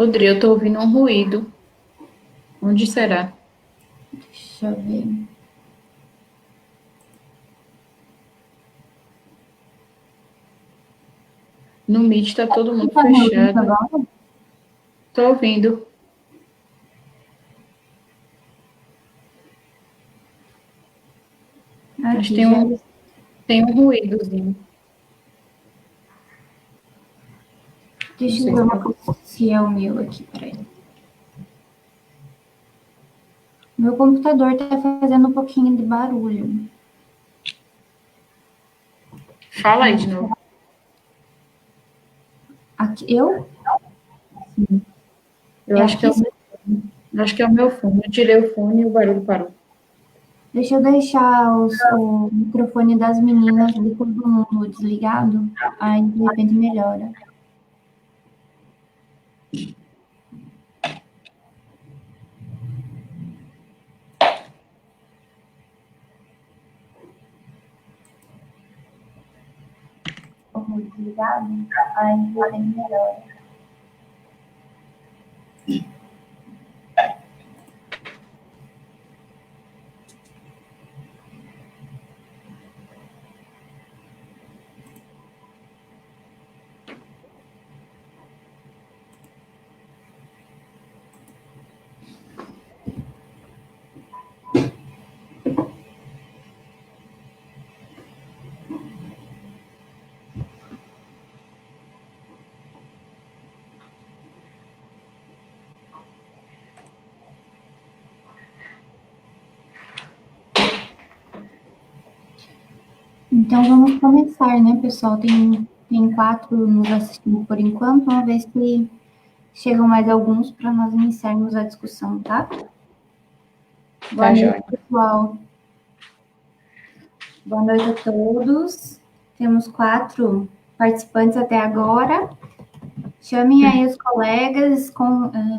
Rodrigo, eu tô ouvindo um ruído. Onde será? Deixa eu ver. No Meet tá todo Você mundo tá me ouvindo fechado. agora? Tô ouvindo. Mas Aqui, tem já. um ruídozinho. Não Deixa eu sei ver se uma tá... coisa se é o meu aqui, peraí. Meu computador tá fazendo um pouquinho de barulho. Fala aí de novo. Aqui, eu? Eu É acho que é aqui? o meu fone. Eu acho que é o meu fone. Eu tirei o fone e o barulho parou. Deixa eu deixar o microfone das meninas de todo mundo desligado. Aí, de repente, melhora. Como desligado, aí, de repente, melhora. Então, vamos começar, né, pessoal? Tem 4 nos assistindo por enquanto. Vamos ver se chegam mais alguns para nós iniciarmos a discussão, tá? Boa Tá, noite, joia. pessoal. Boa noite a todos. Temos 4 participantes até agora. Chamem aí os colegas,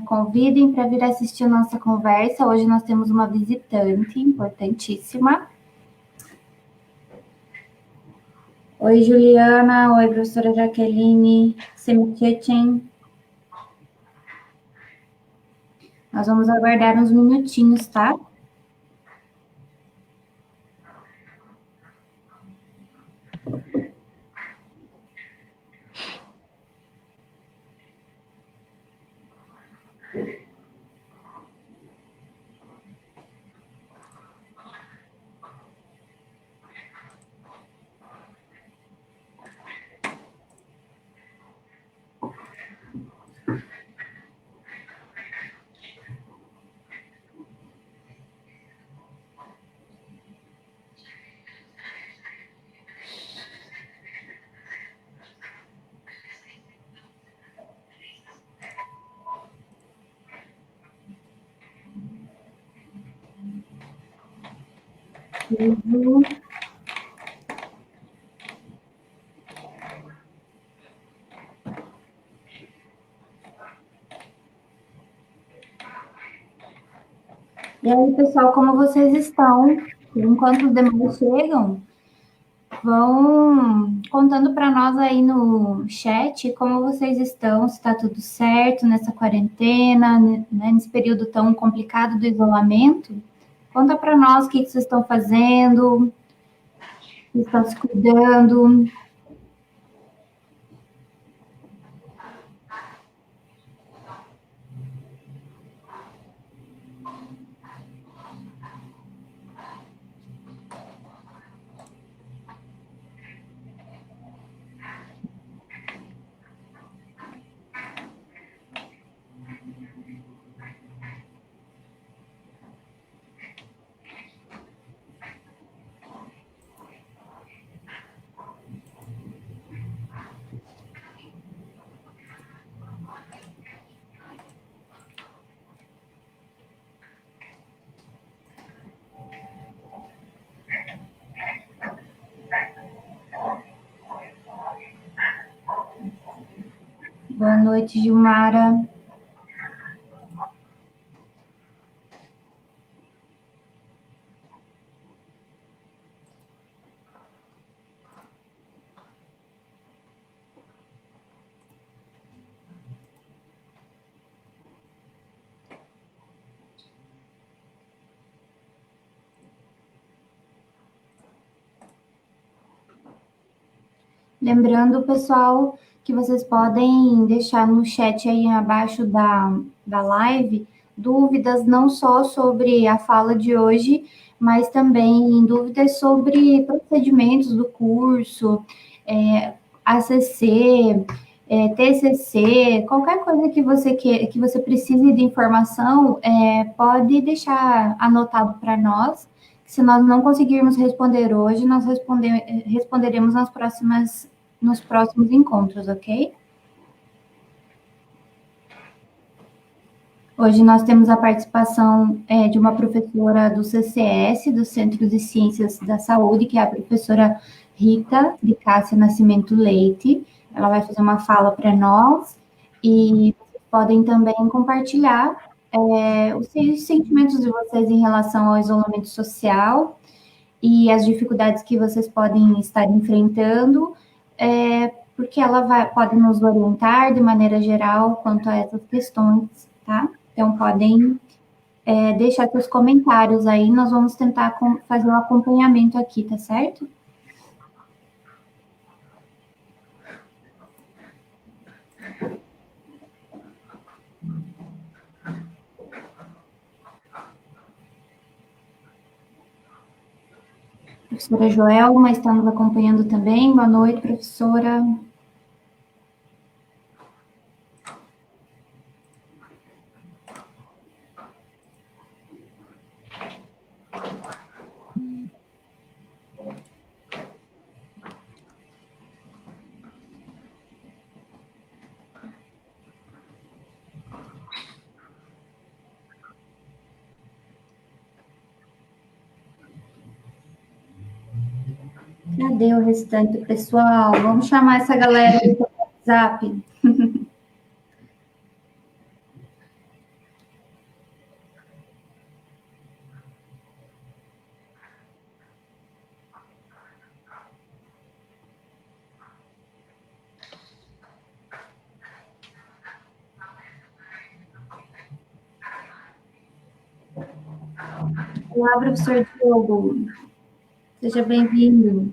convidem para vir assistir a nossa conversa. Hoje nós temos uma visitante importantíssima. Oi, Juliana. Oi, professora Jaqueline Semichechen. Nós vamos aguardar uns minutinhos, tá? Uhum. E aí, pessoal, como vocês estão? Enquanto os demais chegam, vão contando para nós aí no chat como vocês estão, se está tudo certo nessa quarentena, né, nesse período tão complicado do isolamento. Conta para nós o que vocês estão fazendo, se estão se cuidando. Boa noite, Gilmara. Lembrando, pessoal, que vocês podem deixar no chat aí abaixo da live dúvidas não só sobre a fala de hoje, mas também dúvidas sobre procedimentos do curso, ACC, TCC, qualquer coisa que você precise de informação, pode deixar anotado para nós. Se nós não conseguirmos responder hoje, nós responderemos nos próximos encontros, ok? Hoje nós temos a participação de uma professora do CCS, do Centro de Ciências da Saúde, que é a professora Rita de Cássia Nascimento Leite. Ela vai fazer uma fala para nós e vocês podem também compartilhar os sentimentos de vocês em relação ao isolamento social e as dificuldades que vocês podem estar enfrentando, porque pode nos orientar de maneira geral quanto a essas questões, tá? Então, podem deixar seus comentários aí, nós vamos tentar fazer um acompanhamento aqui, tá certo? Professora Joelma, está nos acompanhando também. Boa noite, professora. Cadê o restante do pessoal? Vamos chamar essa galera do WhatsApp. Olá, professor Diogo. Seja bem-vindo.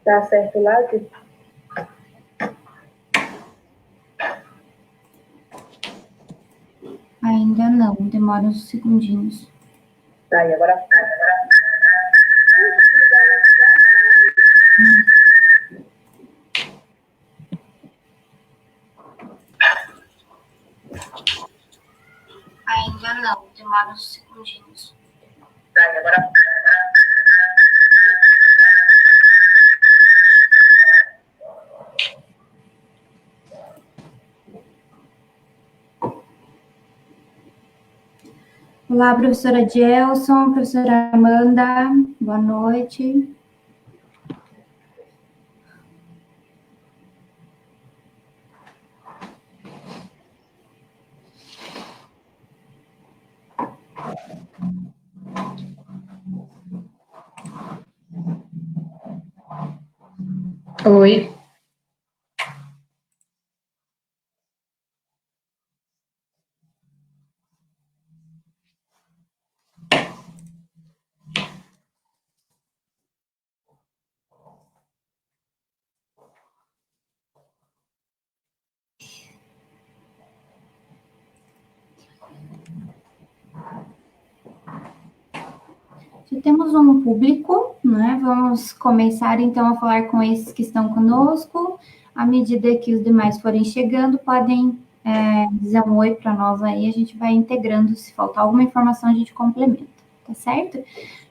Tá certo lá, Ju? Ainda não, demora uns segundinhos. Tá, e agora? Ainda não, demora uns segundinhos. Olá, professora Gelson, professora Amanda, boa noite. Oi. Já temos um público, né? Vamos começar então a falar com esses que estão conosco. À medida que os demais forem chegando, podem dizer um oi para nós aí, a gente vai integrando. Se faltar alguma informação, a gente complementa, tá certo?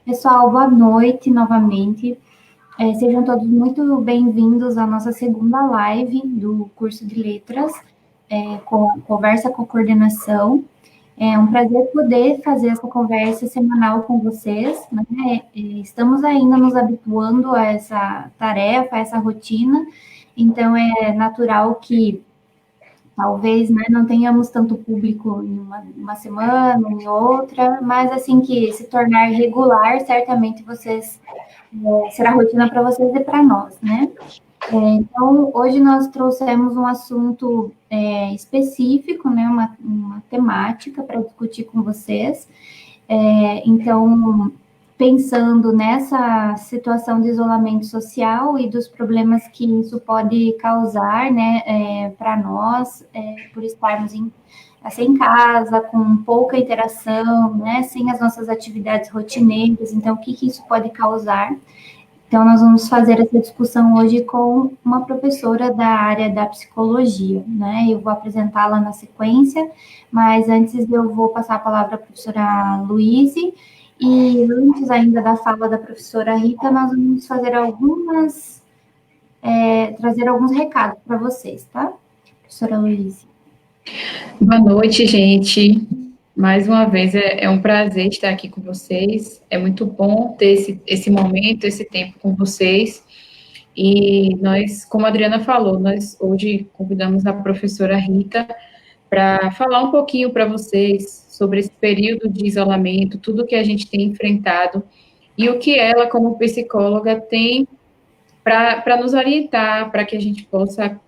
Pessoal, boa noite novamente. Sejam todos muito bem-vindos à nossa segunda live do curso de Letras, com Conversa com Coordenação. É um prazer poder fazer essa conversa semanal com vocês, né? Estamos ainda nos habituando a essa tarefa, a essa rotina, então é natural que talvez, né, não tenhamos tanto público em uma semana, em outra, mas assim que se tornar regular, certamente será rotina para vocês e para nós, né? Então, hoje nós trouxemos um assunto específico, né, uma temática para discutir com vocês. Então, pensando nessa situação de isolamento social e dos problemas que isso pode causar, né, para nós, por estarmos assim, em casa, com pouca interação, né, sem as nossas atividades rotineiras, então, o que isso pode causar? Então, nós vamos fazer essa discussão hoje com uma professora da área da psicologia, né? Eu vou apresentá-la na sequência, mas antes eu vou passar a palavra à professora Luíse, e antes ainda da fala da professora Rita, nós vamos fazer trazer alguns recados para vocês, tá? Professora Luíse. Boa noite, gente. Mais uma vez, é um prazer estar aqui com vocês. É muito bom ter esse momento, esse tempo com vocês. E nós, como a Adriana falou, nós hoje convidamos a professora Rita para falar um pouquinho para vocês sobre esse período de isolamento, tudo que a gente tem enfrentado e o que ela, como psicóloga, tem para nos orientar, para que a gente possa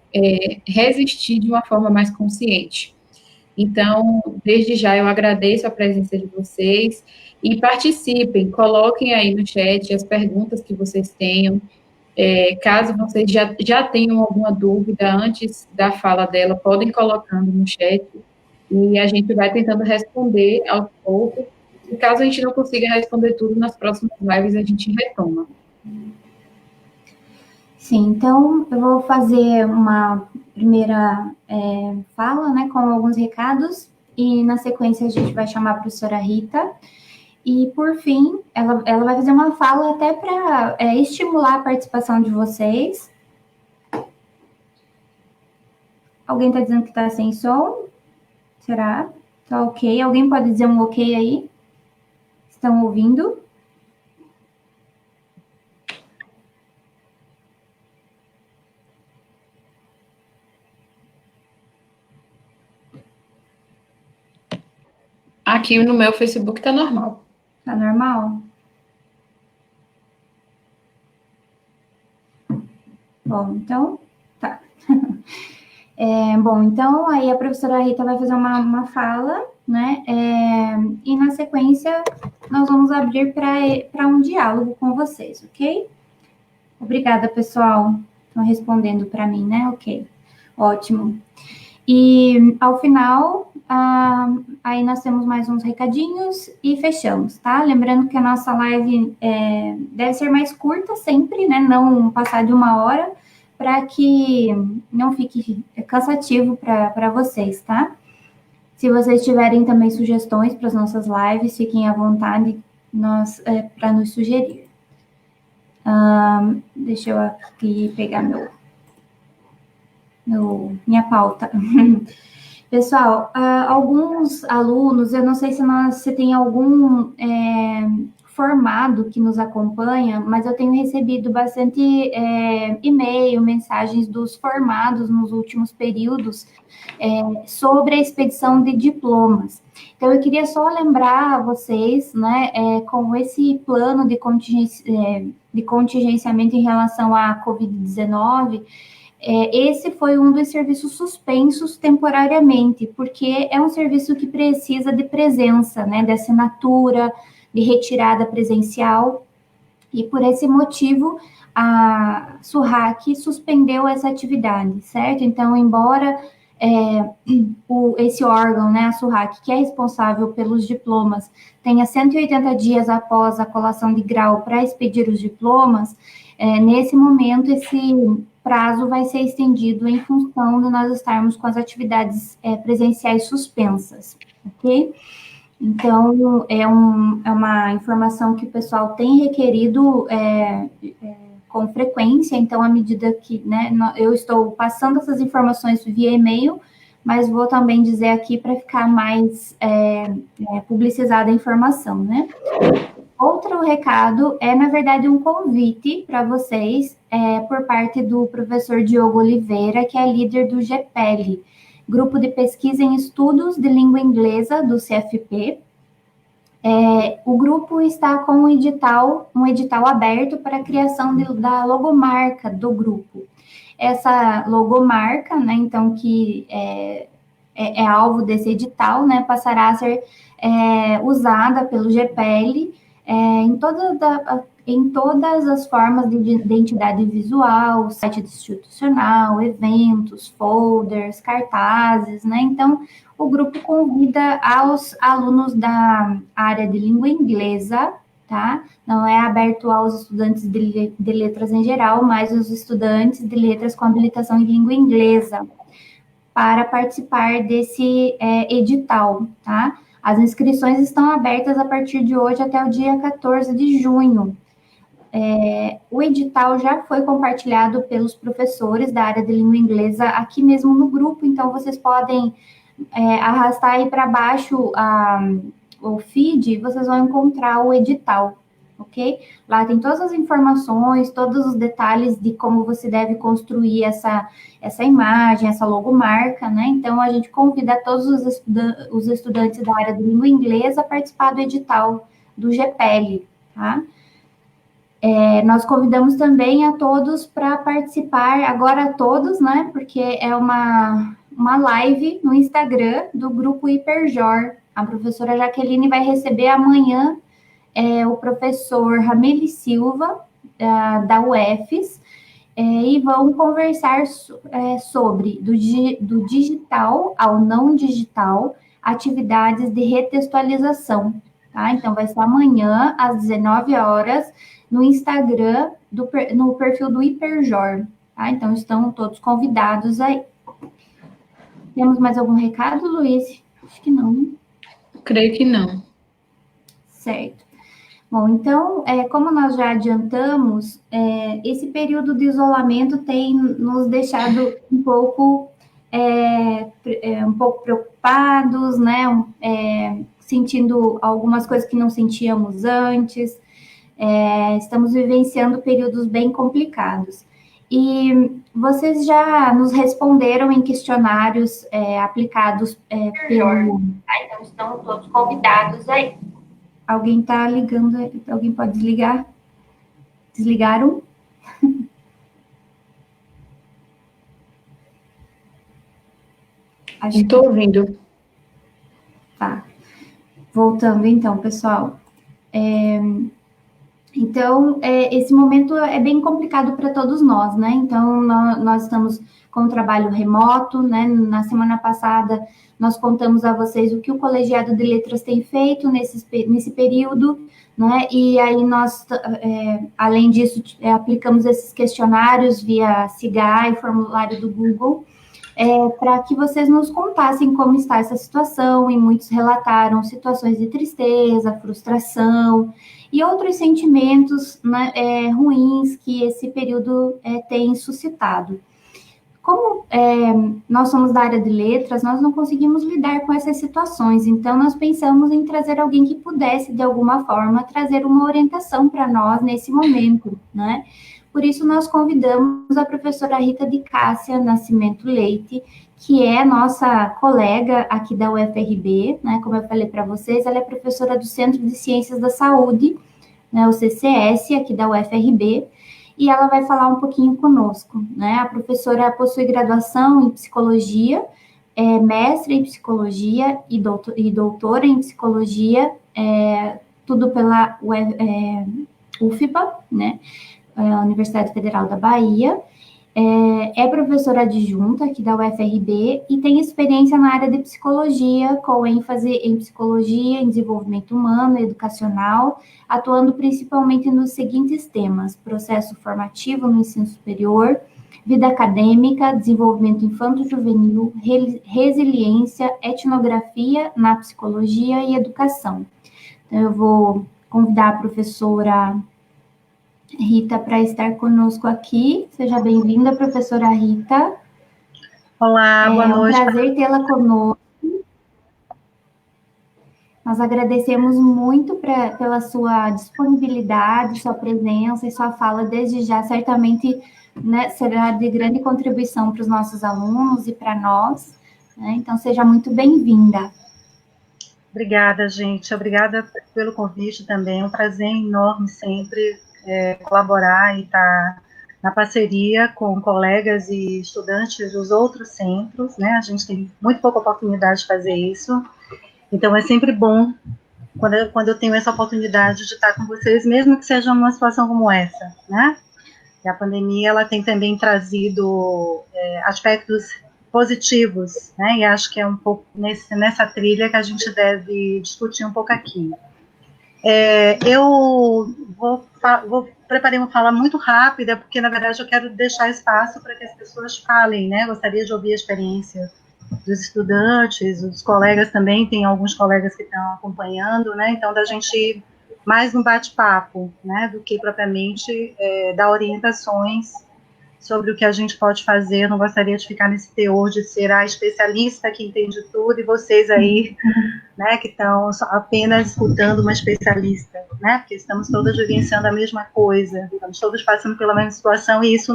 resistir de uma forma mais consciente. Então, desde já eu agradeço a presença de vocês e participem, coloquem aí no chat as perguntas que vocês tenham. Caso vocês já tenham alguma dúvida antes da fala dela, podem colocando no chat e a gente vai tentando responder aos poucos. E caso a gente não consiga responder tudo, nas próximas lives a gente retoma. Sim, então eu vou fazer uma primeira fala, né, com alguns recados, e na sequência a gente vai chamar a professora Rita, e por fim, ela vai fazer uma fala até para estimular a participação de vocês. Alguém está dizendo que está sem som? Será? Tá ok. Alguém pode dizer um ok aí? Estão ouvindo? Aqui no meu Facebook tá normal. Tá normal? Bom, então, tá. Bom, então, aí a professora Rita vai fazer uma fala, né? E na sequência, nós vamos abrir para um diálogo com vocês, ok? Obrigada, pessoal. Estão respondendo para mim, né? Ok. Ótimo. E ao final, aí nós temos mais uns recadinhos e fechamos, tá? Lembrando que a nossa live deve ser mais curta sempre, né? Não passar de 1 hora, para que não fique cansativo para vocês, tá? Se vocês tiverem também sugestões para as nossas lives, fiquem à vontade para nos sugerir. Deixa eu aqui pegar minha pauta. Pessoal, alguns alunos, eu não sei se tem algum formado que nos acompanha, mas eu tenho recebido bastante e-mail, mensagens dos formados nos últimos períodos sobre a expedição de diplomas. Então, eu queria só lembrar a vocês, né, com esse plano de contingenciamento em relação à Covid-19, esse foi um dos serviços suspensos temporariamente, porque é um serviço que precisa de presença, né, de assinatura, de retirada presencial, e por esse motivo a SURRAC suspendeu essa atividade, certo? Então, embora esse órgão, né, a SURRAC, que é responsável pelos diplomas, tenha 180 dias após a colação de grau para expedir os diplomas, nesse momento esse prazo vai ser estendido em função de nós estarmos com as atividades presenciais suspensas, ok? Então, é uma informação que o pessoal tem requerido com frequência, então, à medida que, né, eu estou passando essas informações via e-mail, mas vou também dizer aqui para ficar mais publicizada a informação, né? Outro recado na verdade, um convite para vocês, por parte do professor Diogo Oliveira, que é líder do GPEL, Grupo de Pesquisa em Estudos de Língua Inglesa, do CFP. O grupo está com um edital aberto para a criação da logomarca do grupo. Essa logomarca, né, então, que é alvo desse edital, né, passará a ser usada pelo GPEL em todas as formas de identidade visual, site institucional, eventos, folders, cartazes, né? Então, o grupo convida aos alunos da área de língua inglesa, tá? Não é aberto aos estudantes de letras em geral, mas os estudantes de letras com habilitação em língua inglesa, para participar desse edital, tá? As inscrições estão abertas a partir de hoje até o dia 14 de junho. O edital já foi compartilhado pelos professores da área de língua inglesa aqui mesmo no grupo, então vocês podem arrastar aí para baixo o feed, vocês vão encontrar o edital, ok? Lá tem todas as informações, todos os detalhes de como você deve construir essa imagem, essa logomarca, né? Então, a gente convida todos os estudantes da área de língua inglesa a participar do edital do GPEL, tá? Nós convidamos também a todos para participar, agora todos, né? Porque é uma live no Instagram do grupo Hiperjor. A professora Jaqueline vai receber amanhã o professor Rameli Silva, da UFES, e vão conversar sobre do digital ao não digital, atividades de retextualização, tá? Então, vai ser amanhã, às 19 horas, no Instagram, no perfil do Hiperjor, tá? Então, estão todos convidados aí. Temos mais algum recado, Luiz? Acho que não. Creio que não. Certo. Bom, então, como nós já adiantamos, esse período de isolamento tem nos deixado um pouco preocupados, né? Sentindo algumas coisas que não sentíamos antes. Estamos vivenciando períodos bem complicados. E vocês já nos responderam em questionários aplicados pelo... Então, estão todos convidados aí. Alguém está ligando? Alguém pode desligar? Desligaram? Estou ouvindo. Tá. Voltando então, pessoal. Então, esse momento é bem complicado para todos nós, né? Então, nós estamos com um trabalho remoto, né? Na semana passada, nós contamos a vocês o que o Colegiado de Letras tem feito nesse período, né? E aí nós, além disso, aplicamos esses questionários via SIGA e formulário do Google, para que vocês nos contassem como está essa situação, e muitos relataram situações de tristeza, frustração e outros sentimentos, né, ruins que esse período tem suscitado. Como nós somos da área de letras, nós não conseguimos lidar com essas situações, então nós pensamos em trazer alguém que pudesse, de alguma forma, trazer uma orientação para nós nesse momento, né? Por isso, nós convidamos a professora Rita de Cássia Nascimento Leite, que é nossa colega aqui da UFRB, né? Como eu falei para vocês, ela é professora do Centro de Ciências da Saúde, né, o CCS, aqui da UFRB, e ela vai falar um pouquinho conosco, né? A professora possui graduação em psicologia, mestre em psicologia e doutora em psicologia, tudo pela UFBA, né? A Universidade Federal da Bahia. É professora adjunta aqui da UFRB e tem experiência na área de psicologia, com ênfase em psicologia, em desenvolvimento humano, educacional, atuando principalmente nos seguintes temas: processo formativo no ensino superior, vida acadêmica, desenvolvimento infanto-juvenil, resiliência, etnografia na psicologia e educação. Então, eu vou convidar a professora Rita para estar conosco aqui. Seja bem-vinda, professora Rita. Olá, boa noite. É um prazer tê-la conosco. Nós agradecemos muito pela sua disponibilidade, sua presença e sua fala desde já. Certamente, né, será de grande contribuição para os nossos alunos e para nós, né? Então, seja muito bem-vinda. Obrigada, gente. Obrigada pelo convite também. É um prazer enorme sempre colaborar e estar na parceria com colegas e estudantes dos outros centros, né? A gente tem muito pouca oportunidade de fazer isso. Então, é sempre bom quando eu tenho essa oportunidade de estar com vocês, mesmo que seja numa situação como essa, né? E a pandemia, ela tem também trazido aspectos positivos, né? E acho que é um pouco nessa trilha que a gente deve discutir um pouco aqui. Eu preparei uma fala muito rápida, porque, na verdade, eu quero deixar espaço para que as pessoas falem, né? Gostaria de ouvir a experiência dos estudantes, dos colegas também, tem alguns colegas que estão acompanhando, né? Então, da gente ir mais no bate-papo, né? Do que propriamente dar orientações sobre o que a gente pode fazer. Eu não gostaria de ficar nesse teor de ser a especialista que entende tudo e vocês aí, né, que estão apenas escutando uma especialista, né, porque estamos todas vivenciando a mesma coisa, estamos todos passando pela mesma situação e isso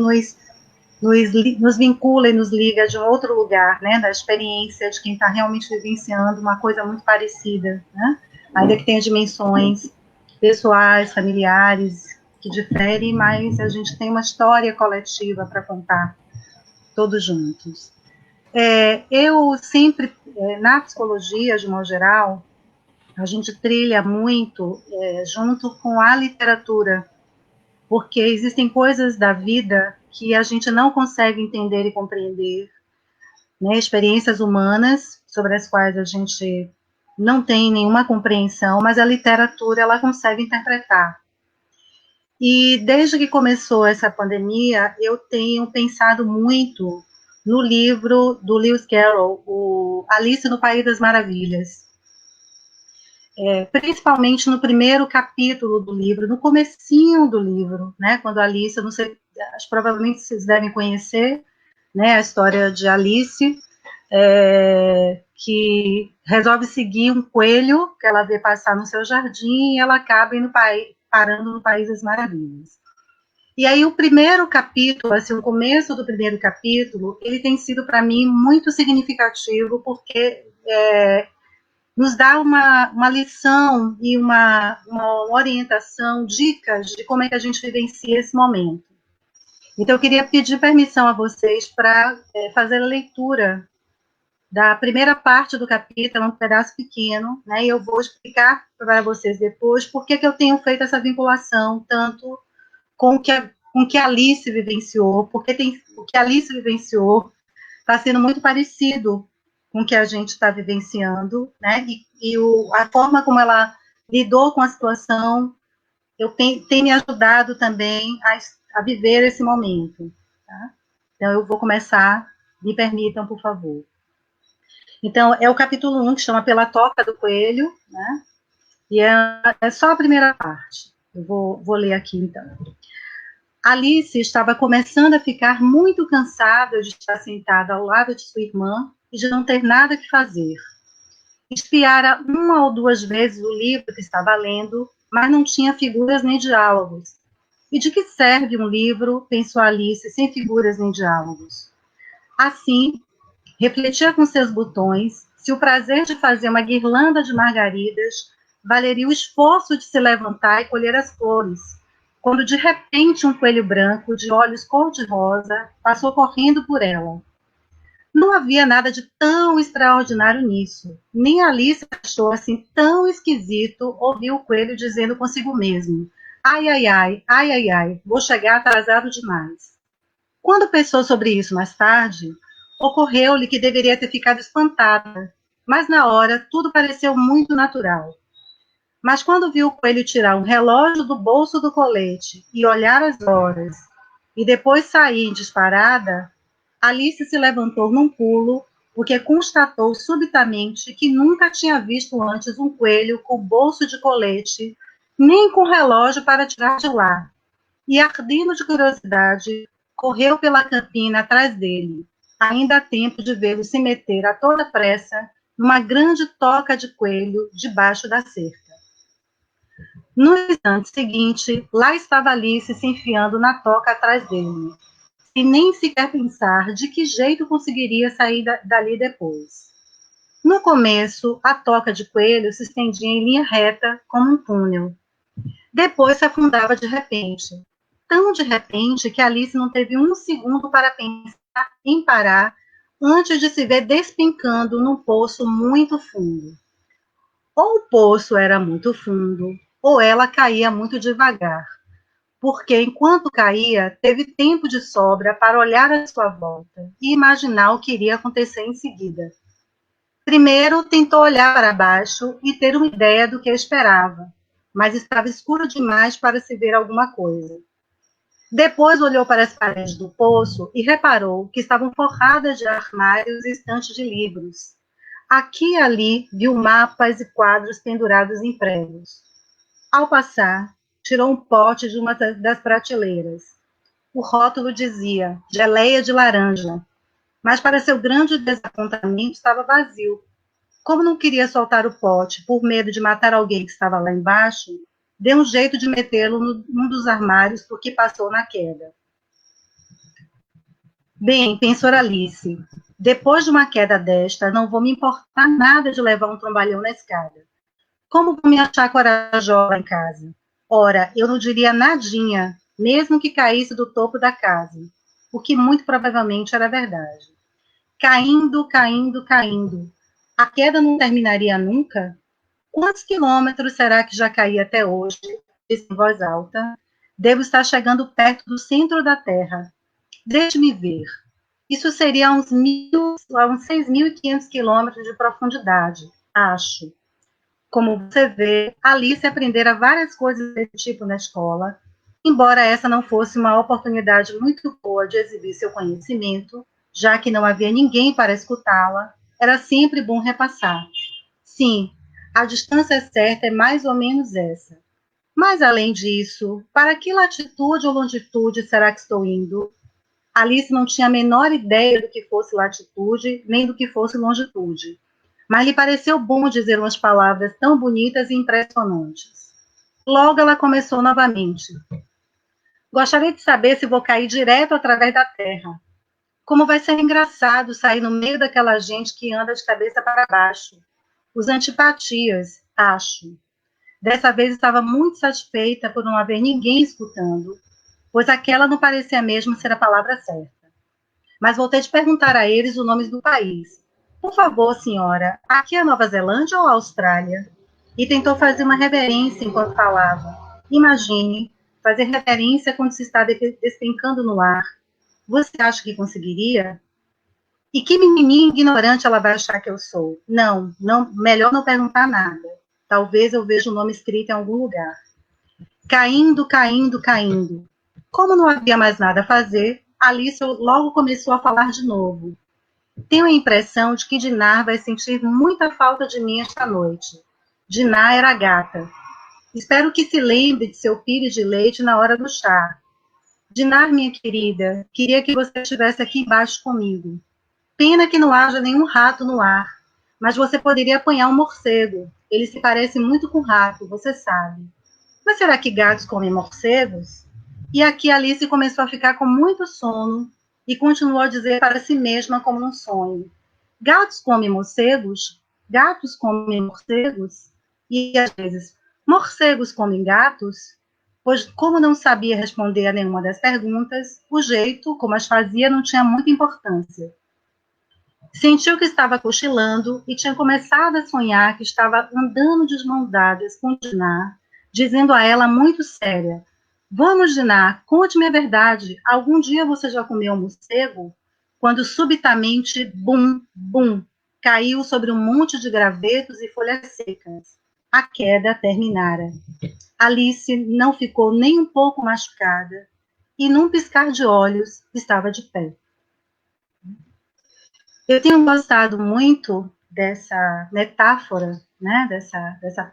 nos vincula e nos liga de um outro lugar, né, da experiência de quem está realmente vivenciando uma coisa muito parecida, né, ainda que tenha dimensões pessoais, familiares, que diferem, mas a gente tem uma história coletiva para contar, todos juntos. Eu sempre, na psicologia, de modo geral, a gente trilha muito junto com a literatura, porque existem coisas da vida que a gente não consegue entender e compreender, né, experiências humanas sobre as quais a gente não tem nenhuma compreensão, mas a literatura, ela consegue interpretar. E desde que começou essa pandemia, eu tenho pensado muito no livro do Lewis Carroll, o Alice no País das Maravilhas. Principalmente no primeiro capítulo do livro, no comecinho do livro, né, quando a Alice, eu não sei, provavelmente vocês devem conhecer, né, a história de Alice, que resolve seguir um coelho que ela vê passar no seu jardim e ela acaba parando no País das Maravilhas. E aí o primeiro capítulo, assim, o começo do primeiro capítulo, ele tem sido para mim muito significativo, porque nos dá uma lição e uma orientação, dicas de como é que a gente vivencia esse momento. Então eu queria pedir permissão a vocês para fazer a leitura da primeira parte do capítulo, um pedaço pequeno, né, e eu vou explicar para vocês depois por que eu tenho feito essa vinculação, tanto com o que a Alice vivenciou, porque o que a Alice vivenciou está sendo muito parecido com o que a gente está vivenciando, né, a forma como ela lidou com a situação, tem me ajudado também a viver esse momento, tá? Então, eu vou começar, me permitam, por favor. Então, é o capítulo 1, que chama Pela Toca do Coelho, né? E é só a primeira parte. Eu vou ler aqui, então. Alice estava começando a ficar muito cansada de estar sentada ao lado de sua irmã e de não ter nada que fazer. Espiara uma ou duas vezes o livro que estava lendo, mas não tinha figuras nem diálogos. E de que serve um livro, pensou Alice, sem figuras nem diálogos? Assim, refletia com seus botões se o prazer de fazer uma guirlanda de margaridas valeria o esforço de se levantar e colher as flores, quando de repente um coelho branco, de olhos cor-de-rosa, passou correndo por ela. Não havia nada de tão extraordinário nisso. Nem Alice achou assim tão esquisito ouvir o coelho dizendo consigo mesmo: ai, ai, ai, ai, ai, ai, vou chegar atrasado demais. Quando pensou sobre isso mais tarde, ocorreu-lhe que deveria ter ficado espantada, mas na hora tudo pareceu muito natural. Mas quando viu o coelho tirar um relógio do bolso do colete e olhar as horas, e depois sair em disparada, Alice se levantou num pulo, porque constatou subitamente que nunca tinha visto antes um coelho com bolso de colete, nem com relógio para tirar de lá. E, ardendo de curiosidade, correu pela campina atrás dele, ainda a tempo de vê-lo se meter a toda pressa numa grande toca de coelho debaixo da cerca. No instante seguinte, lá estava Alice se enfiando na toca atrás dele, sem nem sequer pensar de que jeito conseguiria sair dali depois. No começo, a toca de coelho se estendia em linha reta, como um túnel. Depois se afundava de repente. Tão de repente que Alice não teve um segundo para pensar em parar antes de se ver despencando num poço muito fundo. Ou o poço era muito fundo, ou ela caía muito devagar, porque enquanto caía, teve tempo de sobra para olhar à sua volta e imaginar o que iria acontecer em seguida. Primeiro, tentou olhar para baixo e ter uma ideia do que esperava, mas estava escuro demais para se ver alguma coisa. Depois olhou para as paredes do poço e reparou que estavam forradas de armários e estantes de livros. Aqui e ali viu mapas e quadros pendurados em pregos. Ao passar, tirou um pote de uma das prateleiras. O rótulo dizia geleia de laranja, mas para seu grande desapontamento estava vazio. Como não queria soltar o pote por medo de matar alguém que estava lá embaixo, deu um jeito de metê-lo num dos armários porque passou na queda. Bem, pensou Alice, depois de uma queda desta, não vou me importar nada de levar um trombalhão na escada. Como vou me achar corajosa em casa? Ora, eu não diria nadinha, mesmo que caísse do topo da casa, o que muito provavelmente era verdade. Caindo, caindo, caindo. A queda não terminaria nunca? Quantos quilômetros será que já caí até hoje? Disse em voz alta. Devo estar chegando perto do centro da Terra. Deixe-me ver. Isso seria uns 6.500 quilômetros de profundidade, acho. Como você vê, Alice aprendera várias coisas desse tipo na escola, embora essa não fosse uma oportunidade muito boa de exibir seu conhecimento, já que não havia ninguém para escutá-la, era sempre bom repassar. Sim, a distância certa é mais ou menos essa. Mas, além disso, para que latitude ou longitude será que estou indo? Alice não tinha a menor ideia do que fosse latitude, nem do que fosse longitude. Mas lhe pareceu bom dizer umas palavras tão bonitas e impressionantes. Logo ela começou novamente. Gostaria de saber se vou cair direto através da terra. Como vai ser engraçado sair no meio daquela gente que anda de cabeça para baixo. Os antipatias, acho. Dessa vez estava muito satisfeita por não haver ninguém escutando, pois aquela não parecia mesmo ser a palavra certa. Mas voltei de perguntar a eles os nomes do país. Por favor, senhora, aqui é Nova Zelândia ou Austrália? E tentou fazer uma reverência enquanto falava. Imagine, fazer reverência quando se está despencando no ar. Você acha que conseguiria? E que menininha ignorante ela vai achar que eu sou? Não, não, melhor não perguntar nada. Talvez eu veja o nome escrito em algum lugar. Caindo, caindo, caindo. Como não havia mais nada a fazer, Alice logo começou a falar de novo. Tenho a impressão de que Dinar vai sentir muita falta de mim esta noite. Dinar era gata. Espero que se lembre de seu pires de leite na hora do chá. Dinar, minha querida, queria que você estivesse aqui embaixo comigo. Pena que não haja nenhum rato no ar, mas você poderia apanhar um morcego. Ele se parece muito com rato, você sabe. Mas será que gatos comem morcegos? E aqui Alice começou a ficar com muito sono e continuou a dizer para si mesma como num sonho. Gatos comem morcegos? Gatos comem morcegos? E às vezes, morcegos comem gatos? Pois, como não sabia responder a nenhuma das perguntas, o jeito como as fazia não tinha muita importância. Sentiu que estava cochilando e tinha começado a sonhar que estava andando de mãos dadas com Dinar, dizendo a ela muito séria: Vamos, Dinar, conte-me a verdade. Algum dia você já comeu um morcego? Quando subitamente, bum, bum, caiu sobre um monte de gravetos e folhas secas. A queda terminara. Alice não ficou nem um pouco machucada e, num piscar de olhos, estava de pé. Eu tenho gostado muito dessa metáfora, né, dessa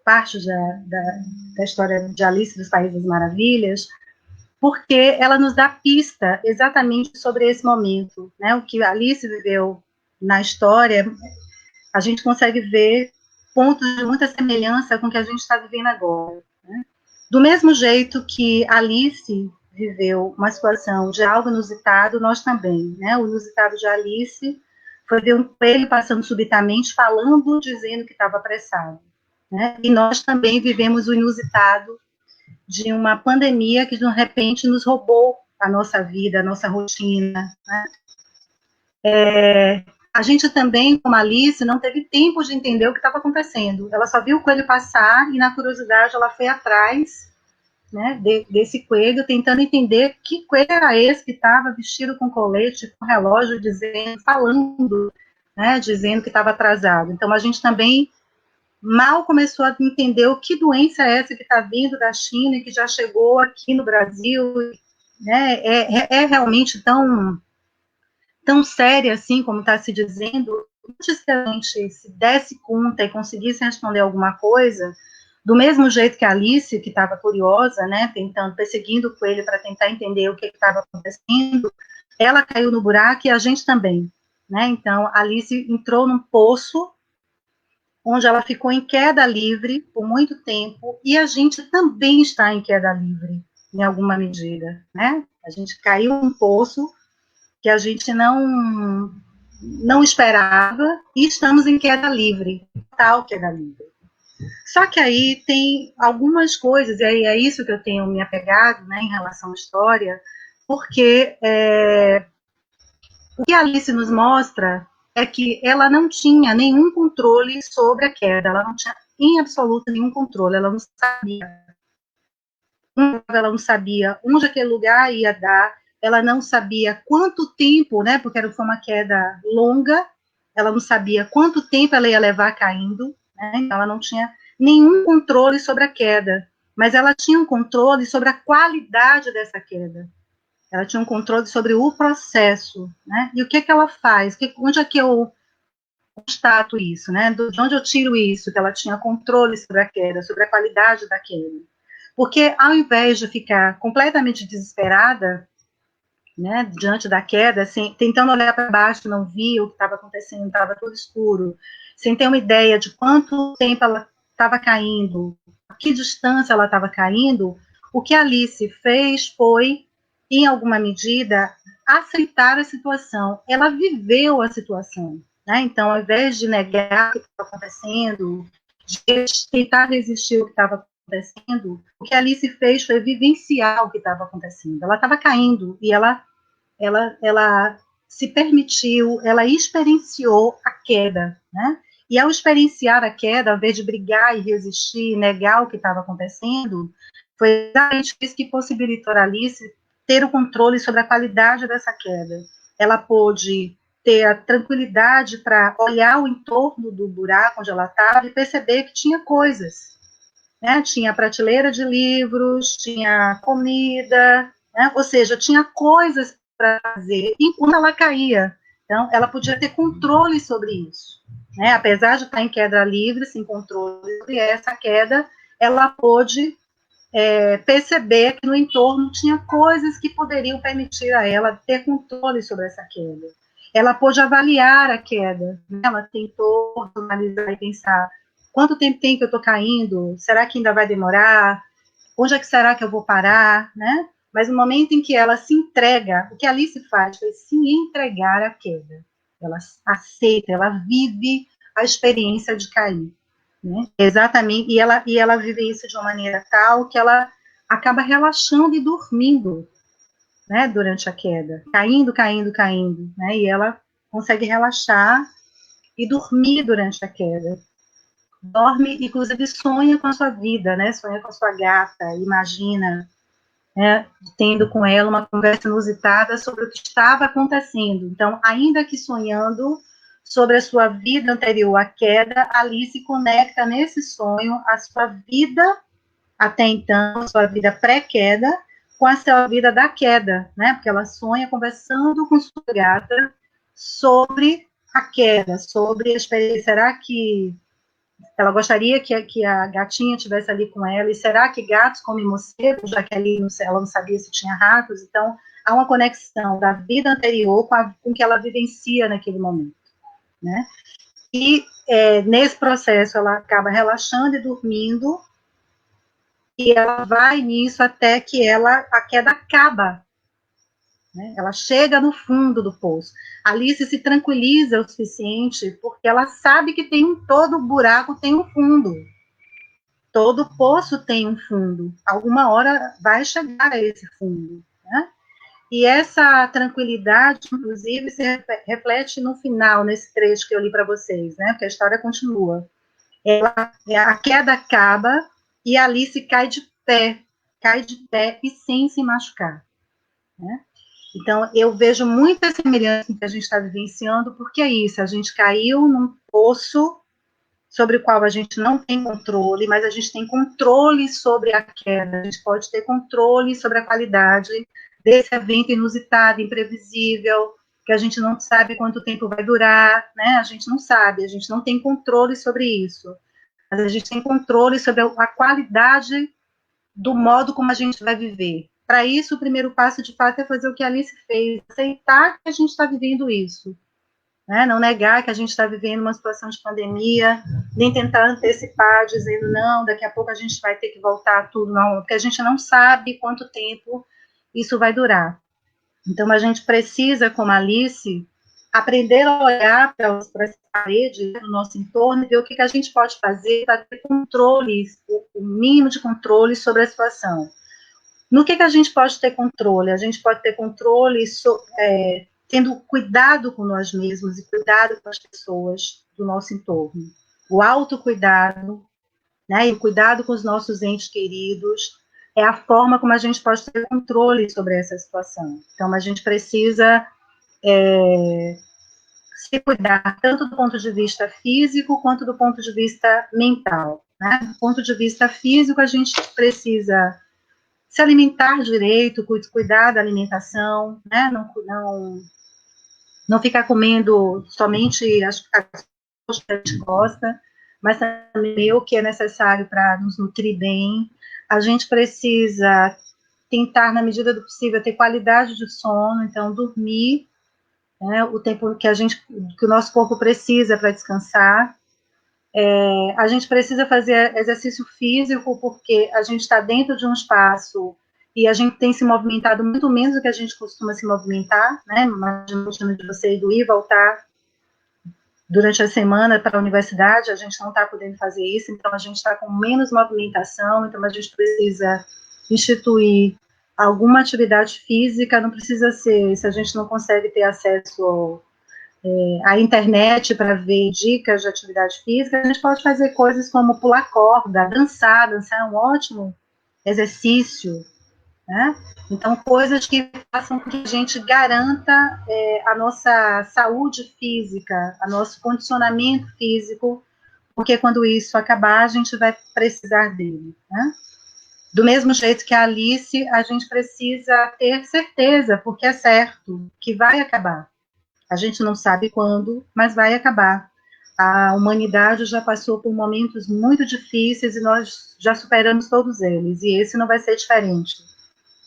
parte da história de Alice dos Países das Maravilhas, porque ela nos dá pista exatamente sobre esse momento, né, o que Alice viveu na história, a gente consegue ver pontos de muita semelhança com o que a gente está vivendo agora, né? Do mesmo jeito que Alice viveu uma situação de algo inusitado, nós também, né? O inusitado de Alice foi ver um coelho passando subitamente, falando, dizendo que estava apressado, né? E nós também vivemos o inusitado de uma pandemia que, de repente, nos roubou a nossa vida, a nossa rotina, né? A gente também, como Alice, não teve tempo de entender o que estava acontecendo. Ela só viu o coelho passar e, na curiosidade, ela foi atrás, né, desse coelho, tentando entender que coelho era esse que estava vestido com colete, com relógio, dizendo, falando, né, dizendo que estava atrasado. Então, a gente também mal começou a entender o que doença é essa que está vindo da China e que já chegou aqui no Brasil, né, é realmente tão séria assim, como está se dizendo. Antes que a gente se desse conta e conseguisse responder alguma coisa, do mesmo jeito que a Alice, que estava curiosa, né, perseguindo o coelho para tentar entender o que estava acontecendo, ela caiu no buraco e a gente também, né? Então, a Alice entrou num poço onde ela ficou em queda livre por muito tempo e a gente também está em queda livre, em alguma medida, né? A gente caiu num poço que a gente não esperava e estamos em queda livre, total queda livre. Só que aí tem algumas coisas, e aí é isso que eu tenho me apegado, né, em relação à história, porque o que a Alice nos mostra é que ela não tinha nenhum controle sobre a queda, ela não tinha em absoluto nenhum controle, ela não sabia onde aquele lugar ia dar, ela não sabia quanto tempo, né, porque foi uma queda longa, ela não sabia quanto tempo ela ia levar caindo, né, então ela não tinha nenhum controle sobre a queda, mas ela tinha um controle sobre a qualidade dessa queda, ela tinha um controle sobre o processo, né, e o que ela faz, onde é que eu constato isso, né, de onde eu tiro isso, que ela tinha controle sobre a queda, sobre a qualidade da queda. Porque ao invés de ficar completamente desesperada, né, diante da queda, assim, tentando olhar para baixo, não via o que estava acontecendo, estava tudo escuro, sem ter uma ideia de quanto tempo ela estava caindo, a que distância ela estava caindo, o que a Alice fez foi, em alguma medida, aceitar a situação. Ela viveu a situação, né? Então, ao invés de negar o que estava acontecendo, de tentar resistir ao que estava acontecendo, o que a Alice fez foi vivenciar o que estava acontecendo. Ela estava caindo e ela se permitiu, ela experienciou a queda, né? E ao experienciar a queda, ao invés de brigar e resistir, negar o que estava acontecendo, foi exatamente isso que possibilitou a Alice ter o controle sobre a qualidade dessa queda. Ela pôde ter a tranquilidade para olhar o entorno do buraco onde ela estava e perceber que tinha coisas, né? Tinha prateleira de livros, tinha comida, né? Ou seja, tinha coisas para fazer enquanto ela caía. Então, ela podia ter controle sobre isso, né? Apesar de estar em queda livre, sem controle sobre essa queda, ela pôde perceber que no entorno tinha coisas que poderiam permitir a ela ter controle sobre essa queda. Ela pôde avaliar a queda, né? Ela tentou analisar e pensar, quanto tempo tem que eu estou caindo? Será que ainda vai demorar? Onde é que será que eu vou parar? Né? Mas no momento em que ela se entrega, o que a Alice faz foi se entregar à queda. Ela aceita, ela vive a experiência de cair. Né? Exatamente, e ela vive isso de uma maneira tal que ela acaba relaxando e dormindo, né, durante a queda, caindo, caindo, caindo, né, e ela consegue relaxar e dormir durante a queda. Dorme, inclusive sonha com a sua vida, né, sonha com a sua gata, imagina, né, tendo com ela uma conversa inusitada sobre o que estava acontecendo. Então, ainda que sonhando sobre a sua vida anterior à queda, Alice conecta nesse sonho a sua vida até então, a sua vida pré-queda, com a sua vida da queda, né? Porque ela sonha conversando com sua gata sobre a queda, sobre a experiência. Será que ela gostaria que a gatinha estivesse ali com ela? E será que gatos comem morcegos, já que ali ela não sabia se tinha ratos? Então, há uma conexão da vida anterior com o que ela vivencia naquele momento, né? E nesse processo ela acaba relaxando e dormindo, e ela vai nisso até que a queda acaba, né? Ela chega no fundo do poço. Alice se tranquiliza o suficiente porque ela sabe que todo buraco tem um fundo. Todo poço tem um fundo. Alguma hora vai chegar a esse fundo, né? E essa tranquilidade, inclusive, se reflete no final, nesse trecho que eu li para vocês, né? Porque a história continua. A queda acaba e a Alice cai de pé e sem se machucar, né? Então, eu vejo muita semelhança que a gente está vivenciando, porque é isso, a gente caiu num poço sobre o qual a gente não tem controle, mas a gente tem controle sobre a queda, a gente pode ter controle sobre a qualidade desse evento inusitado, imprevisível, que a gente não sabe quanto tempo vai durar, né? A gente não sabe, a gente não tem controle sobre isso, mas a gente tem controle sobre a qualidade do modo como a gente vai viver. Para isso, o primeiro passo, de fato, é fazer o que a Alice fez, aceitar que a gente está vivendo isso, né? Não negar que a gente está vivendo uma situação de pandemia, nem tentar antecipar, dizendo, não, daqui a pouco a gente vai ter que voltar a tudo, não, porque a gente não sabe quanto tempo isso vai durar. Então, a gente precisa, como Alice, aprender a olhar para as paredes do nosso entorno e ver o que a gente pode fazer para ter controle, o mínimo de controle sobre a situação. No que a gente pode ter controle? A gente pode ter controle tendo cuidado com nós mesmos e cuidado com as pessoas do nosso entorno. O autocuidado, né, e o cuidado com os nossos entes queridos é a forma como a gente pode ter controle sobre essa situação. Então, a gente precisa se cuidar tanto do ponto de vista físico quanto do ponto de vista mental, né? Do ponto de vista físico, a gente precisa se alimentar direito, cuidar da alimentação, né? Não ficar comendo somente as coisas que a gente gosta, mas também o que é necessário para nos nutrir bem. A gente precisa tentar, na medida do possível, ter qualidade de sono, então dormir, né, o tempo que o nosso corpo precisa para descansar. A gente precisa fazer exercício físico, porque a gente está dentro de um espaço e a gente tem se movimentado muito menos do que a gente costuma se movimentar, né? Imagina de você ir e voltar durante a semana para a universidade, a gente não está podendo fazer isso, então a gente está com menos movimentação, então a gente precisa instituir alguma atividade física, não precisa ser, se a gente não consegue ter acesso à internet para ver dicas de atividade física, a gente pode fazer coisas como pular corda, dançar é um ótimo exercício, né? Então, coisas que façam com que a gente garanta a nossa saúde física, o nosso condicionamento físico, porque quando isso acabar, a gente vai precisar dele, né? Do mesmo jeito que a Alice, a gente precisa ter certeza, porque é certo, que vai acabar. A gente não sabe quando, mas vai acabar. A humanidade já passou por momentos muito difíceis e nós já superamos todos eles, e esse não vai ser diferente,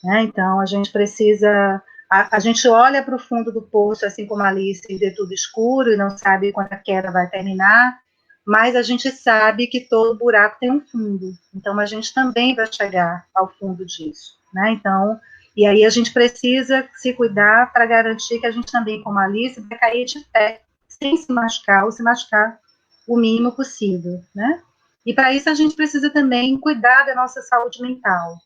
né? Então, a gente precisa... A gente olha para o fundo do poço, assim como a Alice, e vê tudo escuro e não sabe quando a queda vai terminar, mas a gente sabe que todo buraco tem um fundo, então a gente também vai chegar ao fundo disso, né? Então, e aí a gente precisa se cuidar para garantir que a gente também, como a Alice, vai cair de pé, sem se machucar, ou se machucar o mínimo possível, né? E para isso a gente precisa também cuidar da nossa saúde mental.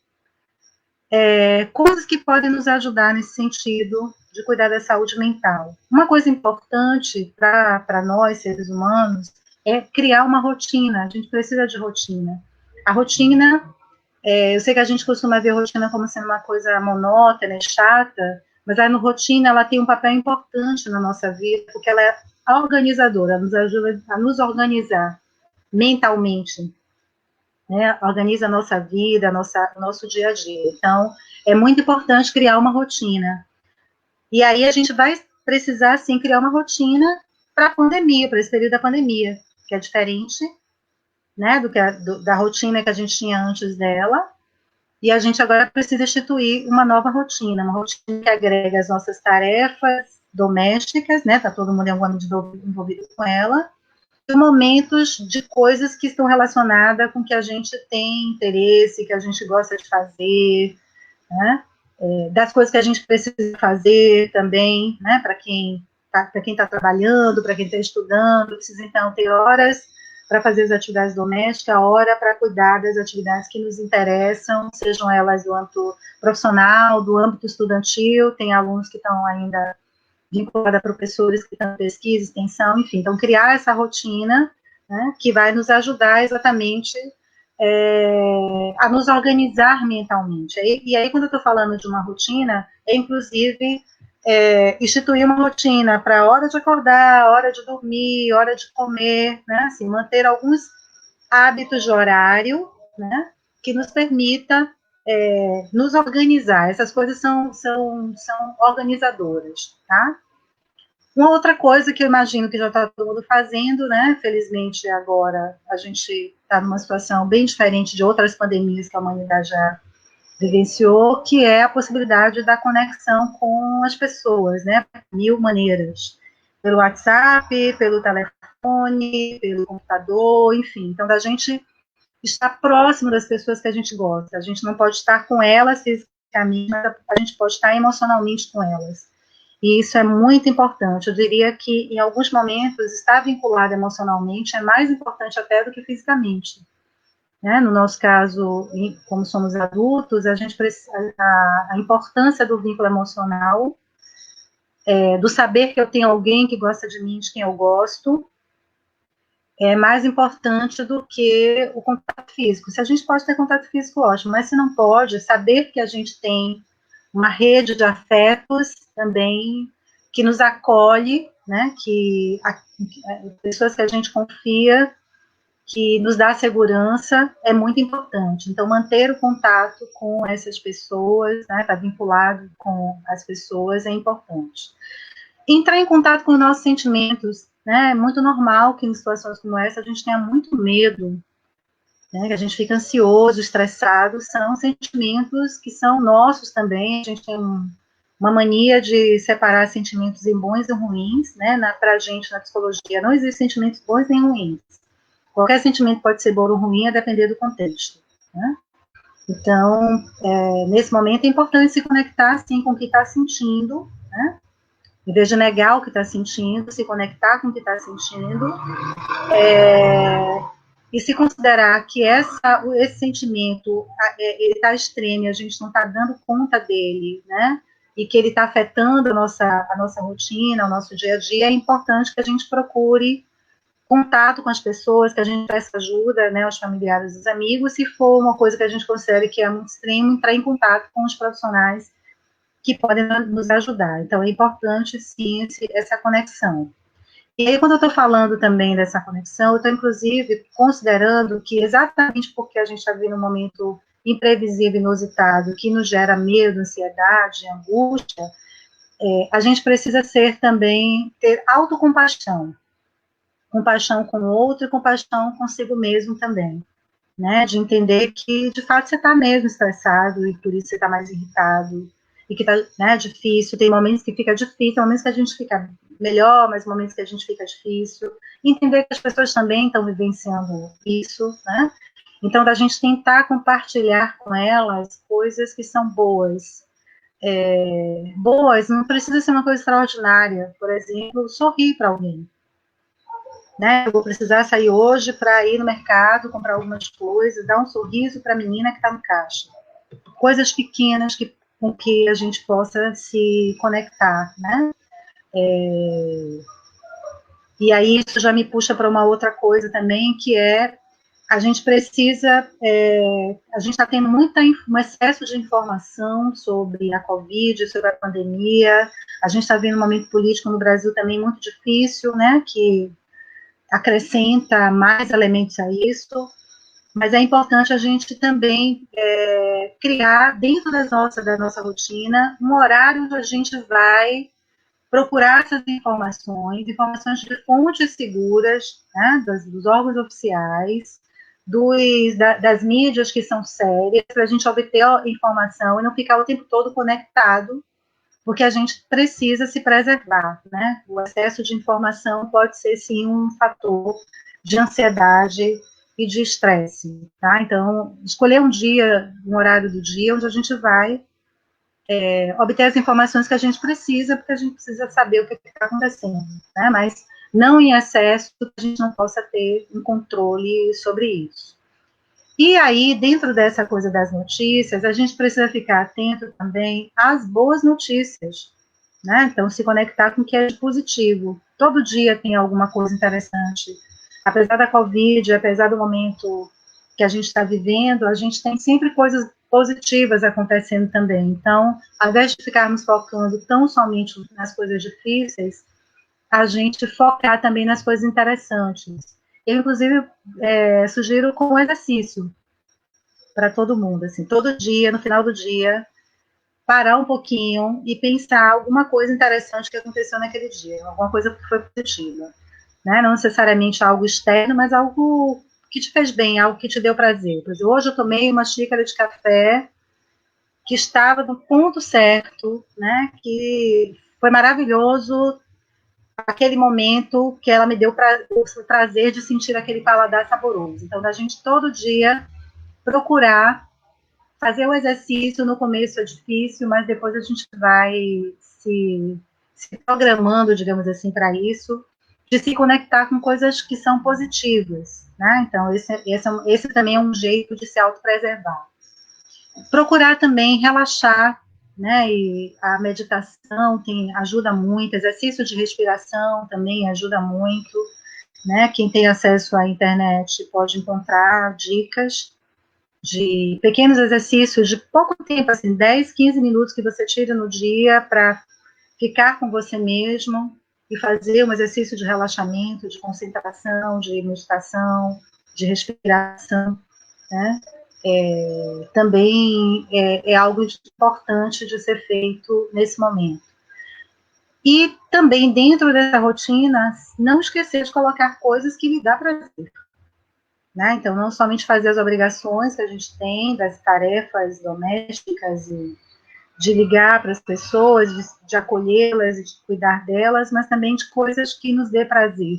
Coisas que podem nos ajudar nesse sentido de cuidar da saúde mental. Uma coisa importante para nós, seres humanos, é criar uma rotina. A gente precisa de rotina. A rotina, eu sei que a gente costuma ver a rotina como sendo uma coisa monótona e chata, mas a rotina ela tem um papel importante na nossa vida, porque ela é organizadora, ela nos ajuda a nos organizar mentalmente, né? Organiza a nossa vida, o nosso dia a dia. Então, é muito importante criar uma rotina. E aí a gente vai precisar, sim, criar uma rotina para a pandemia, para esse período da pandemia, que é diferente, né, da rotina que a gente tinha antes dela, e a gente agora precisa instituir uma nova rotina, uma rotina que agrega as nossas tarefas domésticas, né, tá todo mundo em alguma medida envolvido com ela, e momentos de coisas que estão relacionadas com que a gente tem interesse, que a gente gosta de fazer, né, das coisas que a gente precisa fazer também, né, para quem está trabalhando, para quem está estudando, precisa então ter horas para fazer as atividades domésticas, hora para cuidar das atividades que nos interessam, sejam elas do âmbito profissional, do âmbito estudantil, tem alunos que estão ainda vinculados a professores que estão em pesquisa, extensão, enfim, então criar essa rotina, né, que vai nos ajudar exatamente a nos organizar mentalmente. E aí, quando eu estou falando de uma rotina, inclusive instituir uma rotina para a hora de acordar, hora de dormir, hora de comer, né? Assim, manter alguns hábitos de horário, né? Que nos permita nos organizar. Essas coisas são organizadoras, tá? Uma outra coisa que eu imagino que já está todo mundo fazendo, né? Felizmente agora a gente está numa situação bem diferente de outras pandemias que a humanidade já vivenciou, que é a possibilidade da conexão com as pessoas, né? Mil maneiras. Pelo WhatsApp, pelo telefone, pelo computador, enfim. Então, da gente estar próximo das pessoas que a gente gosta. A gente não pode estar com elas fisicamente, mas a gente pode estar emocionalmente com elas. E isso é muito importante. Eu diria que, em alguns momentos, estar vinculado emocionalmente é mais importante até do que fisicamente. Né? No nosso caso, como somos adultos, a gente precisa, a importância do vínculo emocional, do saber que eu tenho alguém que gosta de mim, de quem eu gosto, é mais importante do que o contato físico. Se a gente pode ter contato físico, ótimo, mas se não pode, saber que a gente tem uma rede de afetos também que nos acolhe, né, pessoas que a gente confia, que nos dá segurança, é muito importante. Então, manter o contato com essas pessoas, né, estar vinculado com as pessoas é importante. Entrar em contato com os nossos sentimentos, né, é muito normal que em situações como essa a gente tenha muito medo, né, que a gente fica ansioso, estressado, são sentimentos que são nossos também, a gente tem uma mania de separar sentimentos em bons e ruins, né, para a gente, na psicologia, não existem sentimentos bons nem ruins. Qualquer sentimento pode ser bom ou ruim, a depender do contexto, né? Então, nesse momento é importante se conectar, sim, com o que está sentindo, né? Em vez de negar o que está sentindo, se conectar com o que está sentindo, E se considerar que esse sentimento ele está extremo e a gente não está dando conta dele, né? E que ele está afetando a nossa rotina, o nosso dia a dia, é importante que a gente procure contato com as pessoas, que a gente peça ajuda, né, aos familiares, os amigos, se for uma coisa que a gente considere que é muito extremo, entrar em contato com os profissionais que podem nos ajudar. Então, é importante, sim, essa conexão. E aí, quando eu estou falando também dessa conexão, eu estou, inclusive, considerando que exatamente porque a gente está vivendo um momento imprevisível, inusitado, que nos gera medo, ansiedade, angústia, a gente precisa ter autocompaixão. Compaixão com o outro e compaixão consigo mesmo também. Né, de entender que, de fato, você está mesmo estressado e por isso você está mais irritado e que está, né, difícil, tem momentos que fica difícil, tem momentos que a gente fica melhor, mas momentos que a gente fica difícil, e entender que as pessoas também estão vivenciando isso, né, então da gente tentar compartilhar com elas coisas que são boas, boas, não precisa ser uma coisa extraordinária, por exemplo, sorrir para alguém, né, eu vou precisar sair hoje para ir no mercado, comprar algumas coisas, dar um sorriso para a menina que está no caixa. Coisas pequenas com que a gente possa se conectar, né? E aí isso já me puxa para uma outra coisa também, que é a gente precisa, a gente está tendo um excesso de informação sobre a Covid, sobre a pandemia, a gente está vendo um momento político no Brasil também muito difícil, né, que acrescenta mais elementos a isso, mas é importante a gente também criar, dentro da nossa rotina, um horário onde a gente vai procurar essas informações de fontes seguras, né, dos órgãos oficiais, das mídias que são sérias, para a gente obter a informação e não ficar o tempo todo conectado, porque a gente precisa se preservar, né? O excesso de informação pode ser, sim, um fator de ansiedade e de estresse, tá? Então, escolher um horário do dia, onde a gente vai obter as informações que a gente precisa, porque a gente precisa saber o que está acontecendo, né? Mas não em excesso, que a gente não possa ter um controle sobre isso. E aí, dentro dessa coisa das notícias, a gente precisa ficar atento também às boas notícias, né? Então, se conectar com o que é positivo. Todo dia tem alguma coisa interessante. Apesar da Covid, apesar do momento que a gente está vivendo, a gente tem sempre coisas positivas acontecendo também. Então, ao invés de ficarmos focando tão somente nas coisas difíceis, a gente focar também nas coisas interessantes. Eu, inclusive, sugiro como exercício para todo mundo, assim, todo dia, no final do dia, parar um pouquinho e pensar alguma coisa interessante que aconteceu naquele dia, alguma coisa que foi positiva, né? Não necessariamente algo externo, mas algo que te fez bem, algo que te deu prazer. Por exemplo, hoje eu tomei uma xícara de café que estava no ponto certo, né? Que foi maravilhoso aquele momento que ela me deu o prazer de sentir aquele paladar saboroso. Então, da gente todo dia procurar fazer o exercício. No começo é difícil, mas depois a gente vai se programando, digamos assim, para isso, de se conectar com coisas que são positivas, né? Então, esse também é um jeito de se autopreservar. Procurar também relaxar, né? E a meditação ajuda muito, exercício de respiração também ajuda muito, né? Quem tem acesso à internet pode encontrar dicas de pequenos exercícios de pouco tempo, assim, 10, 15 minutos que você tira no dia para ficar com você mesmo e fazer um exercício de relaxamento, de concentração, de meditação, de respiração, né? Também é algo importante de ser feito nesse momento. E também, dentro dessa rotina, não esquecer de colocar coisas que lhe dá prazer. Né? Então, não somente fazer as obrigações que a gente tem, das tarefas domésticas, e de ligar para as pessoas, de acolhê-las, de cuidar delas, mas também de coisas que nos dê prazer.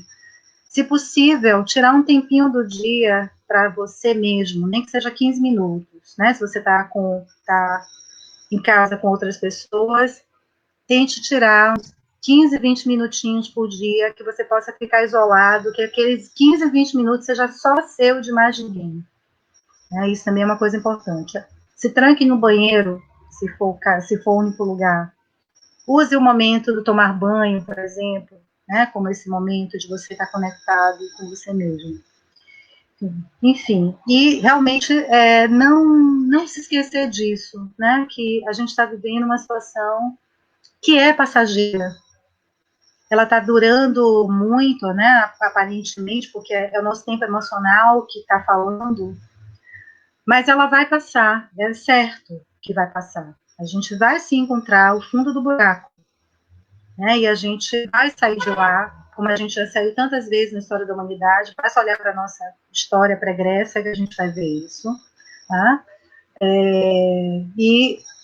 Se possível, tirar um tempinho do dia para você mesmo, nem que seja 15 minutos, né? Se você tá em casa com outras pessoas, tente tirar 15, 20 minutinhos por dia, que você possa ficar isolado, que aqueles 15, 20 minutos seja só seu, de mais ninguém. Isso também é uma coisa importante. Se tranque no banheiro, se for o único lugar. Use o momento do tomar banho, por exemplo, né, como esse momento de você estar conectado com você mesmo. Enfim, e realmente não se esquecer disso, né, que a gente está vivendo uma situação que é passageira. Ela está durando muito, né, aparentemente, porque é o nosso tempo emocional que está falando, mas ela vai passar, é certo que vai passar. A gente vai se encontrar ao fundo do buraco, né, e a gente vai sair de lá, como a gente já saiu tantas vezes na história da humanidade. Basta olhar para a nossa história pregressa que a gente vai ver isso, tá?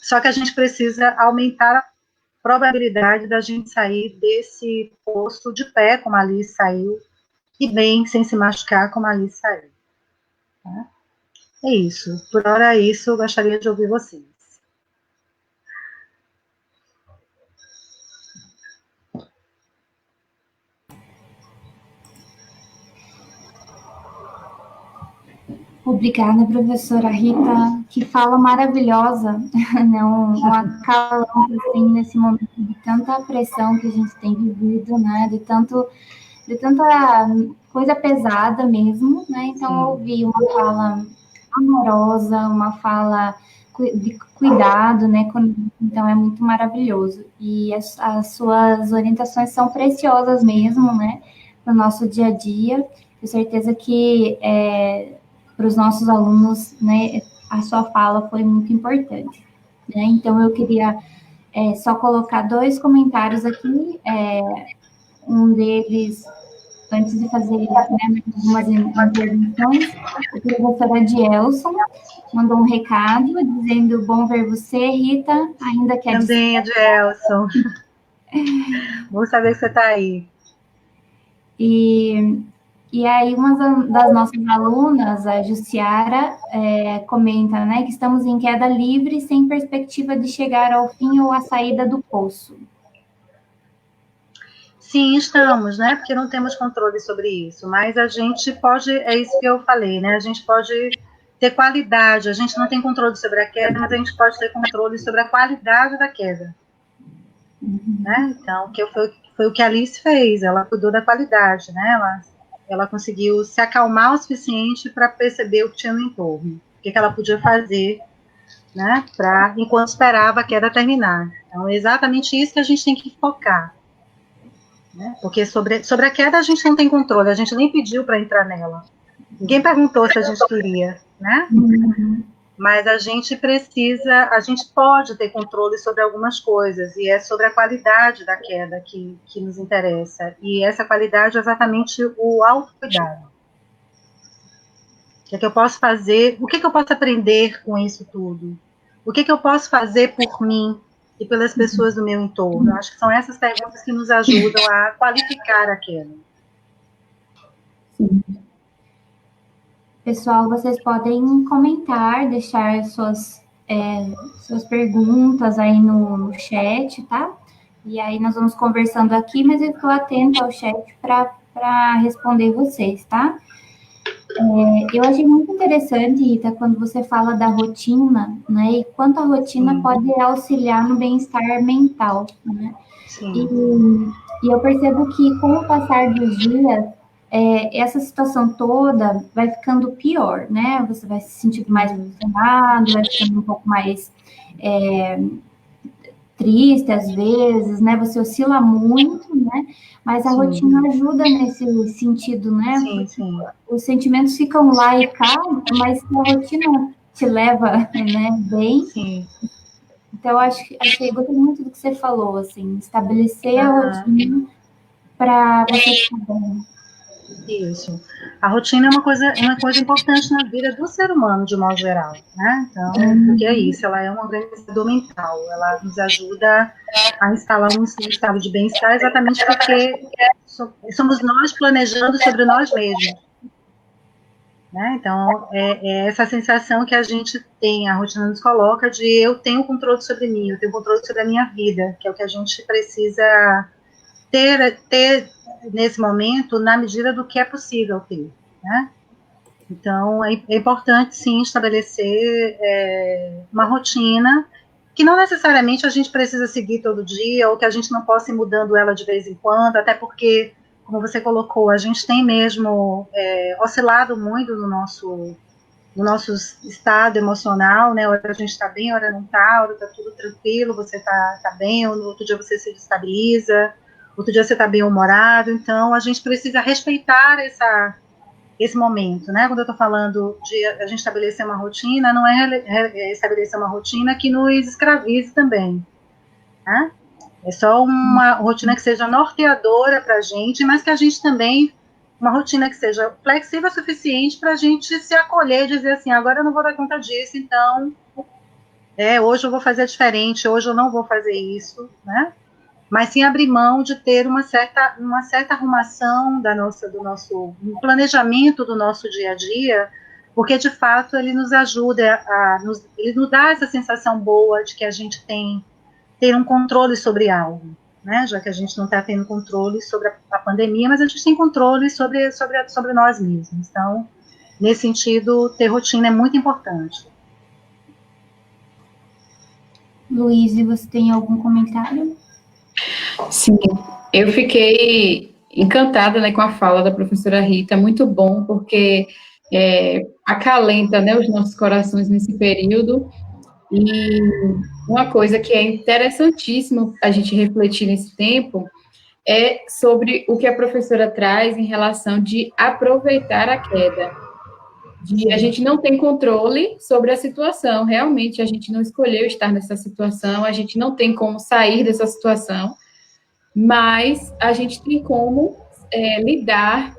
Só que a gente precisa aumentar a probabilidade da gente sair desse poço de pé, como a Alice saiu, e bem, sem se machucar, como a Alice saiu. Tá? É isso. Por hora é isso, eu gostaria de ouvir vocês. Obrigada, professora Rita, que fala maravilhosa, né? Um acalento, assim, nesse momento de tanta pressão que a gente tem vivido, né? De tanta coisa pesada mesmo, né? Então, eu ouvi uma fala amorosa, uma fala de cuidado, né? Então, é muito maravilhoso. E as suas orientações são preciosas mesmo, né? No nosso dia a dia. Tenho certeza que para os nossos alunos, né, a sua fala foi muito importante. Né? Então, eu queria só colocar 2 comentários aqui. Um deles, antes de fazer, né, algumas intervenções, a professora Edielson mandou um recado dizendo: bom ver você, Rita, ainda que também, Edielson. Bom saber que você está aí. E aí, uma das nossas alunas, a Jussiara, comenta, né, que estamos em queda livre, sem perspectiva de chegar ao fim ou à saída do poço. Sim, estamos, né, porque não temos controle sobre isso, mas a gente pode, é isso que eu falei, né, a gente pode ter qualidade, a gente não tem controle sobre a queda, mas a gente pode ter controle sobre a qualidade da queda. Né? Então, foi o que a Alice fez, ela cuidou da qualidade, né? Ela conseguiu se acalmar o suficiente para perceber o que tinha no entorno, o que ela podia fazer, né? Enquanto esperava a queda terminar. Então, é exatamente isso que a gente tem que focar. Né? Porque sobre a queda a gente não tem controle, a gente nem pediu para entrar nela. Ninguém perguntou se a gente queria, né? Mas a gente pode ter controle sobre algumas coisas, e é sobre a qualidade da queda que nos interessa. E essa qualidade é exatamente o autocuidado. O que é que eu posso fazer? O que é que eu posso aprender com isso tudo? O que é que eu posso fazer por mim e pelas pessoas do meu entorno? Eu acho que são essas perguntas que nos ajudam a qualificar a queda. Sim. Pessoal, vocês podem comentar, deixar suas perguntas aí no chat, tá? E aí nós vamos conversando aqui, mas eu estou atenta ao chat para responder vocês, tá? Eu achei muito interessante, Rita, quando você fala da rotina, né? E quanto a rotina pode auxiliar no bem-estar mental, né? E eu percebo que com o passar dos dias, essa situação toda vai ficando pior, né? Você vai se sentindo mais emocionado, vai ficando um pouco mais triste às vezes, né? Você oscila muito, né? Mas a rotina ajuda nesse sentido, né? Sim. Os sentimentos ficam lá e cá, mas se a rotina te leva, né, bem. Sim. Então, gostei muito do que você falou, assim, estabelecer a rotina para você ficar bem. Isso. A rotina é uma coisa importante na vida do ser humano, de modo geral, né? Então, porque é isso, ela é um organizador mental, ela nos ajuda a instalar um estado de bem-estar, exatamente porque somos nós planejando sobre nós mesmos. Né? Então, é essa sensação que a gente tem, a rotina nos coloca de eu tenho controle sobre mim, eu tenho controle sobre a minha vida, que é o que a gente precisa ter nesse momento, na medida do que é possível ter, né? Então, é importante, sim, estabelecer uma rotina que não necessariamente a gente precisa seguir todo dia, ou que a gente não possa ir mudando ela de vez em quando, até porque, como você colocou, a gente tem mesmo oscilado muito no nosso estado emocional, né? Hora a gente está bem, hora não está, hora está tudo tranquilo, você tá bem, ou no outro dia você se destabiliza, outro dia você está bem humorado, então a gente precisa respeitar esse momento, né? Quando eu estou falando de a gente estabelecer uma rotina, não é estabelecer uma rotina que nos escravize também, né? É só uma rotina que seja norteadora para a gente, mas que a gente também, uma rotina que seja flexível o suficiente para a gente se acolher e dizer assim, agora eu não vou dar conta disso, então, hoje eu vou fazer diferente, hoje eu não vou fazer isso, né? Mas sim abrir mão de ter uma certa arrumação do nosso planejamento do nosso dia a dia, porque de fato ele nos ajuda ele nos dá essa sensação boa de que a gente tem um controle sobre algo, né? Já que a gente não está tendo controle sobre a pandemia, mas a gente tem controle sobre nós mesmos. Então, nesse sentido, ter rotina é muito importante. Luiz, você tem algum comentário? Sim, eu fiquei encantada, né, com a fala da professora Rita, muito bom, porque acalenta, né, os nossos corações nesse período, e uma coisa que é interessantíssimo a gente refletir nesse tempo é sobre o que a professora traz em relação de aproveitar a queda. A gente não tem controle sobre a situação, realmente a gente não escolheu estar nessa situação, a gente não tem como sair dessa situação, mas a gente tem como lidar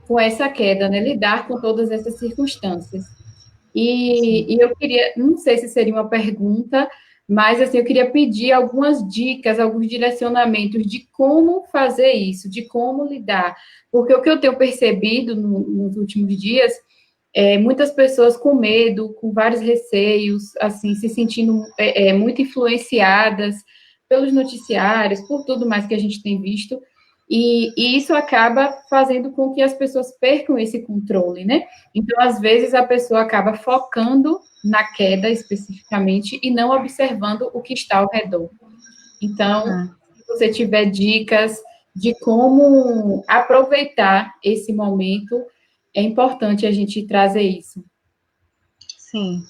com essa queda, né? Lidar com todas essas circunstâncias. E eu queria, não sei se seria uma pergunta, mas assim, eu queria pedir algumas dicas, alguns direcionamentos de como fazer isso, de como lidar. Porque o que eu tenho percebido nos últimos dias muitas pessoas com medo, com vários receios, assim, se sentindo muito influenciadas pelos noticiários, por tudo mais que a gente tem visto, e isso acaba fazendo com que as pessoas percam esse controle, né? Então, às vezes, a pessoa acaba focando na queda especificamente e não observando o que está ao redor. Então, se você tiver dicas de como aproveitar esse momento, é importante a gente trazer isso. Sim.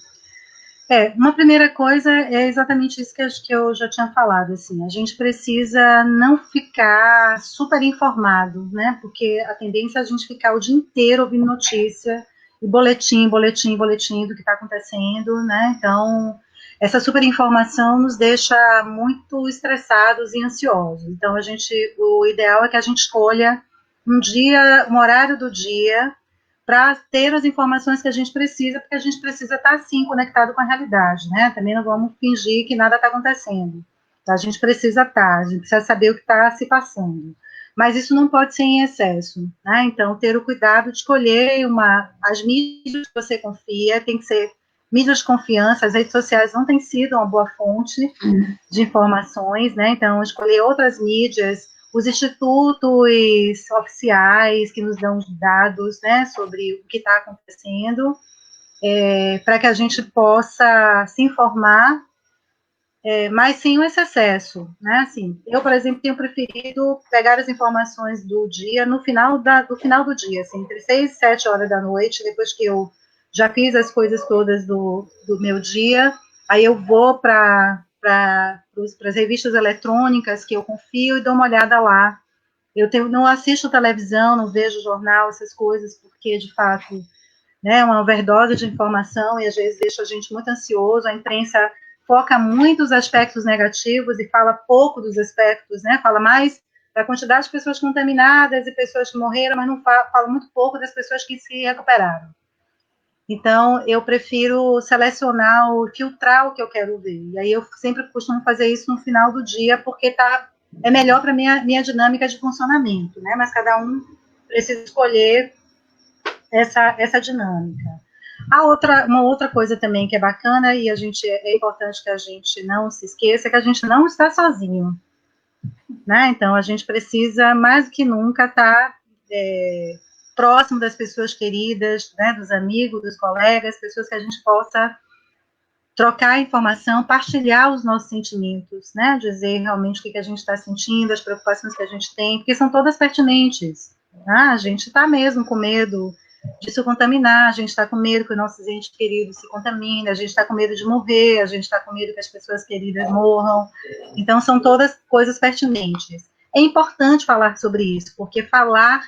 Uma primeira coisa é exatamente isso que eu já tinha falado, assim, a gente precisa não ficar super informado, né, porque a tendência é a gente ficar o dia inteiro ouvindo notícia, e boletim do que está acontecendo, né, então, essa super informação nos deixa muito estressados e ansiosos, então o ideal é que a gente escolha um horário do dia, para ter as informações que a gente precisa, porque a gente precisa estar, assim, conectado com a realidade, né? Também não vamos fingir que nada está acontecendo. Então, a gente precisa estar, a gente precisa saber o que está se passando. Mas isso não pode ser em excesso, né? Então, ter o cuidado de escolher as mídias que você confia, tem que ser mídias de confiança, as redes sociais não têm sido uma boa fonte de informações, né? Então, escolher outras mídias, os institutos oficiais que nos dão dados, né, sobre o que está acontecendo, para que a gente possa se informar, mas sem esse excesso, né, assim, eu, por exemplo, tenho preferido pegar as informações do dia no final do dia, assim, entre 6 e 7 horas da noite, depois que eu já fiz as coisas todas do meu dia, aí eu vou para as revistas eletrônicas que eu confio e dou uma olhada lá. Não assisto televisão, não vejo jornal, essas coisas, porque, de fato, né, é uma overdose de informação e, às vezes, deixa a gente muito ansioso. A imprensa foca muito os aspectos negativos e fala pouco dos aspectos, né, fala mais da quantidade de pessoas contaminadas e pessoas que morreram, mas não fala muito pouco das pessoas que se recuperaram. Então, eu prefiro selecionar filtrar o que eu quero ver. E aí eu sempre costumo fazer isso no final do dia, porque é melhor para a minha dinâmica de funcionamento, né? Mas cada um precisa escolher essa dinâmica. Uma outra coisa também que é bacana, e é importante que a gente não se esqueça, é que a gente não está sozinho. né? Então, a gente precisa, mais do que nunca, estar próximo das pessoas queridas, né, dos amigos, dos colegas, pessoas que a gente possa trocar informação, partilhar os nossos sentimentos, né, dizer realmente o que a gente está sentindo, as preocupações que a gente tem, porque são todas pertinentes. A gente está mesmo com medo de se contaminar, a gente está com medo que os nossos entes queridos se contaminem, a gente está com medo de morrer, a gente está com medo que as pessoas queridas morram. Então, são todas coisas pertinentes. É importante falar sobre isso, porque falar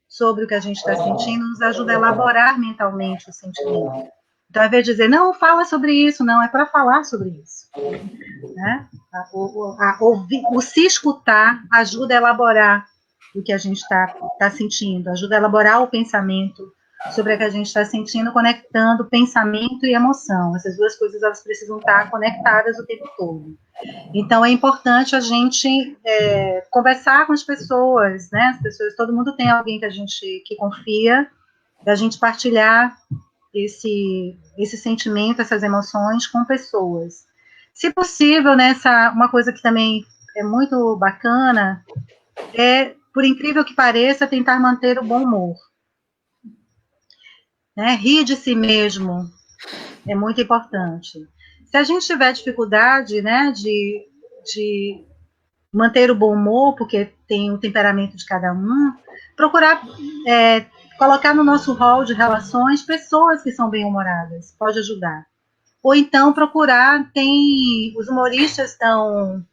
sobre o que a gente está sentindo nos ajuda a elaborar mentalmente o sentimento. Então, ao invés de dizer, não, fala sobre isso, não, é para falar sobre isso. Né? O se escutar ajuda a elaborar o que a gente está sentindo, ajuda a elaborar o pensamento sobre o que a gente está sentindo, conectando pensamento e emoção. Essas duas coisas, elas precisam estar conectadas o tempo todo. Então, é importante a gente conversar com as pessoas, né? As pessoas, todo mundo tem alguém que confia, da gente partilhar esse sentimento, essas emoções com pessoas. Se possível, uma coisa que também é muito bacana é, por incrível que pareça, tentar manter o bom humor. Né? Rir de si mesmo é muito importante. Se a gente tiver dificuldade, né, de manter o bom humor, porque tem o temperamento de cada um, procurar colocar no nosso rol de relações pessoas que são bem-humoradas, pode ajudar. Ou então procurar, os humoristas estão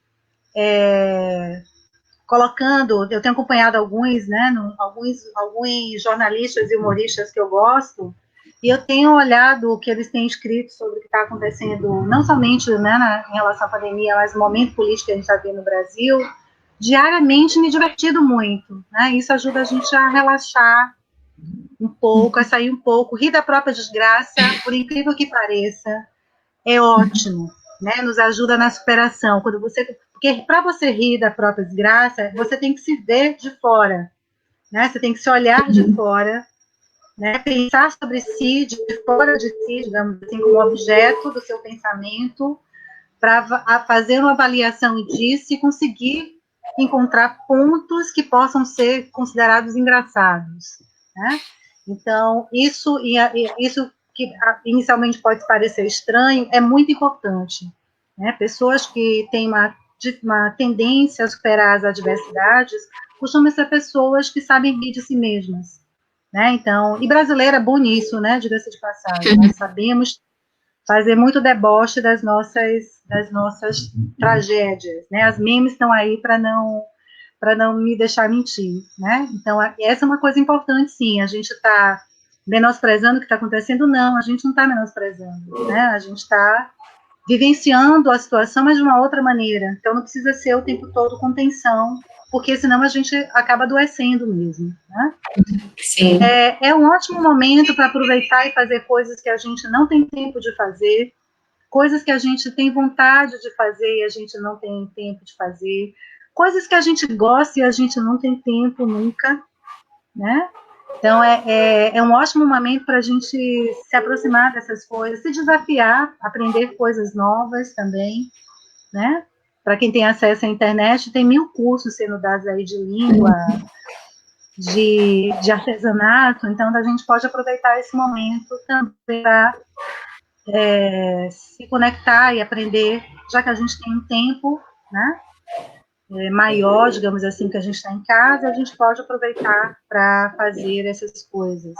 colocando, eu tenho acompanhado alguns, né, alguns jornalistas e humoristas que eu gosto, e eu tenho olhado o que eles têm escrito sobre o que está acontecendo, não somente, né, em relação à pandemia, mas no momento político que a gente está vendo no Brasil, diariamente me divertido muito, né, isso ajuda a gente a relaxar um pouco, a sair um pouco, rir da própria desgraça, por incrível que pareça, é ótimo, né, nos ajuda na superação, porque para você rir da própria desgraça, você tem que se ver de fora, né, você tem que se olhar de fora, né, pensar sobre si, de fora de si, digamos assim, como objeto do seu pensamento, para fazer uma avaliação disso e conseguir encontrar pontos que possam ser considerados engraçados, né? Então, isso que inicialmente pode parecer estranho, é muito importante, né? Pessoas que têm uma tendência a superar as adversidades costumam ser pessoas que sabem rir de si mesmas, né? Então, e brasileiro é bom nisso, né? Diga-se de passagem, nós sabemos fazer muito deboche das nossas tragédias, né? As memes estão aí para não me deixar mentir, né? Então, essa é uma coisa importante, sim. A gente está menosprezando o que está acontecendo? Não, a gente não está menosprezando, né? A gente está vivenciando a situação, mas de uma outra maneira. Então, não precisa ser o tempo todo com tensão, porque senão a gente acaba adoecendo mesmo, né? Sim. É um ótimo momento para aproveitar e fazer coisas que a gente não tem tempo de fazer, coisas que a gente tem vontade de fazer e a gente não tem tempo de fazer, coisas que a gente gosta e a gente não tem tempo nunca, né? Então, é um ótimo momento para a gente se aproximar dessas coisas, se desafiar, aprender coisas novas também, né? Para quem tem acesso à internet, tem 1000 cursos sendo dados aí de língua, de artesanato, então a gente pode aproveitar esse momento também para se conectar e aprender, já que a gente tem um tempo, né, maior, digamos assim, que a gente está em casa, a gente pode aproveitar para fazer essas coisas.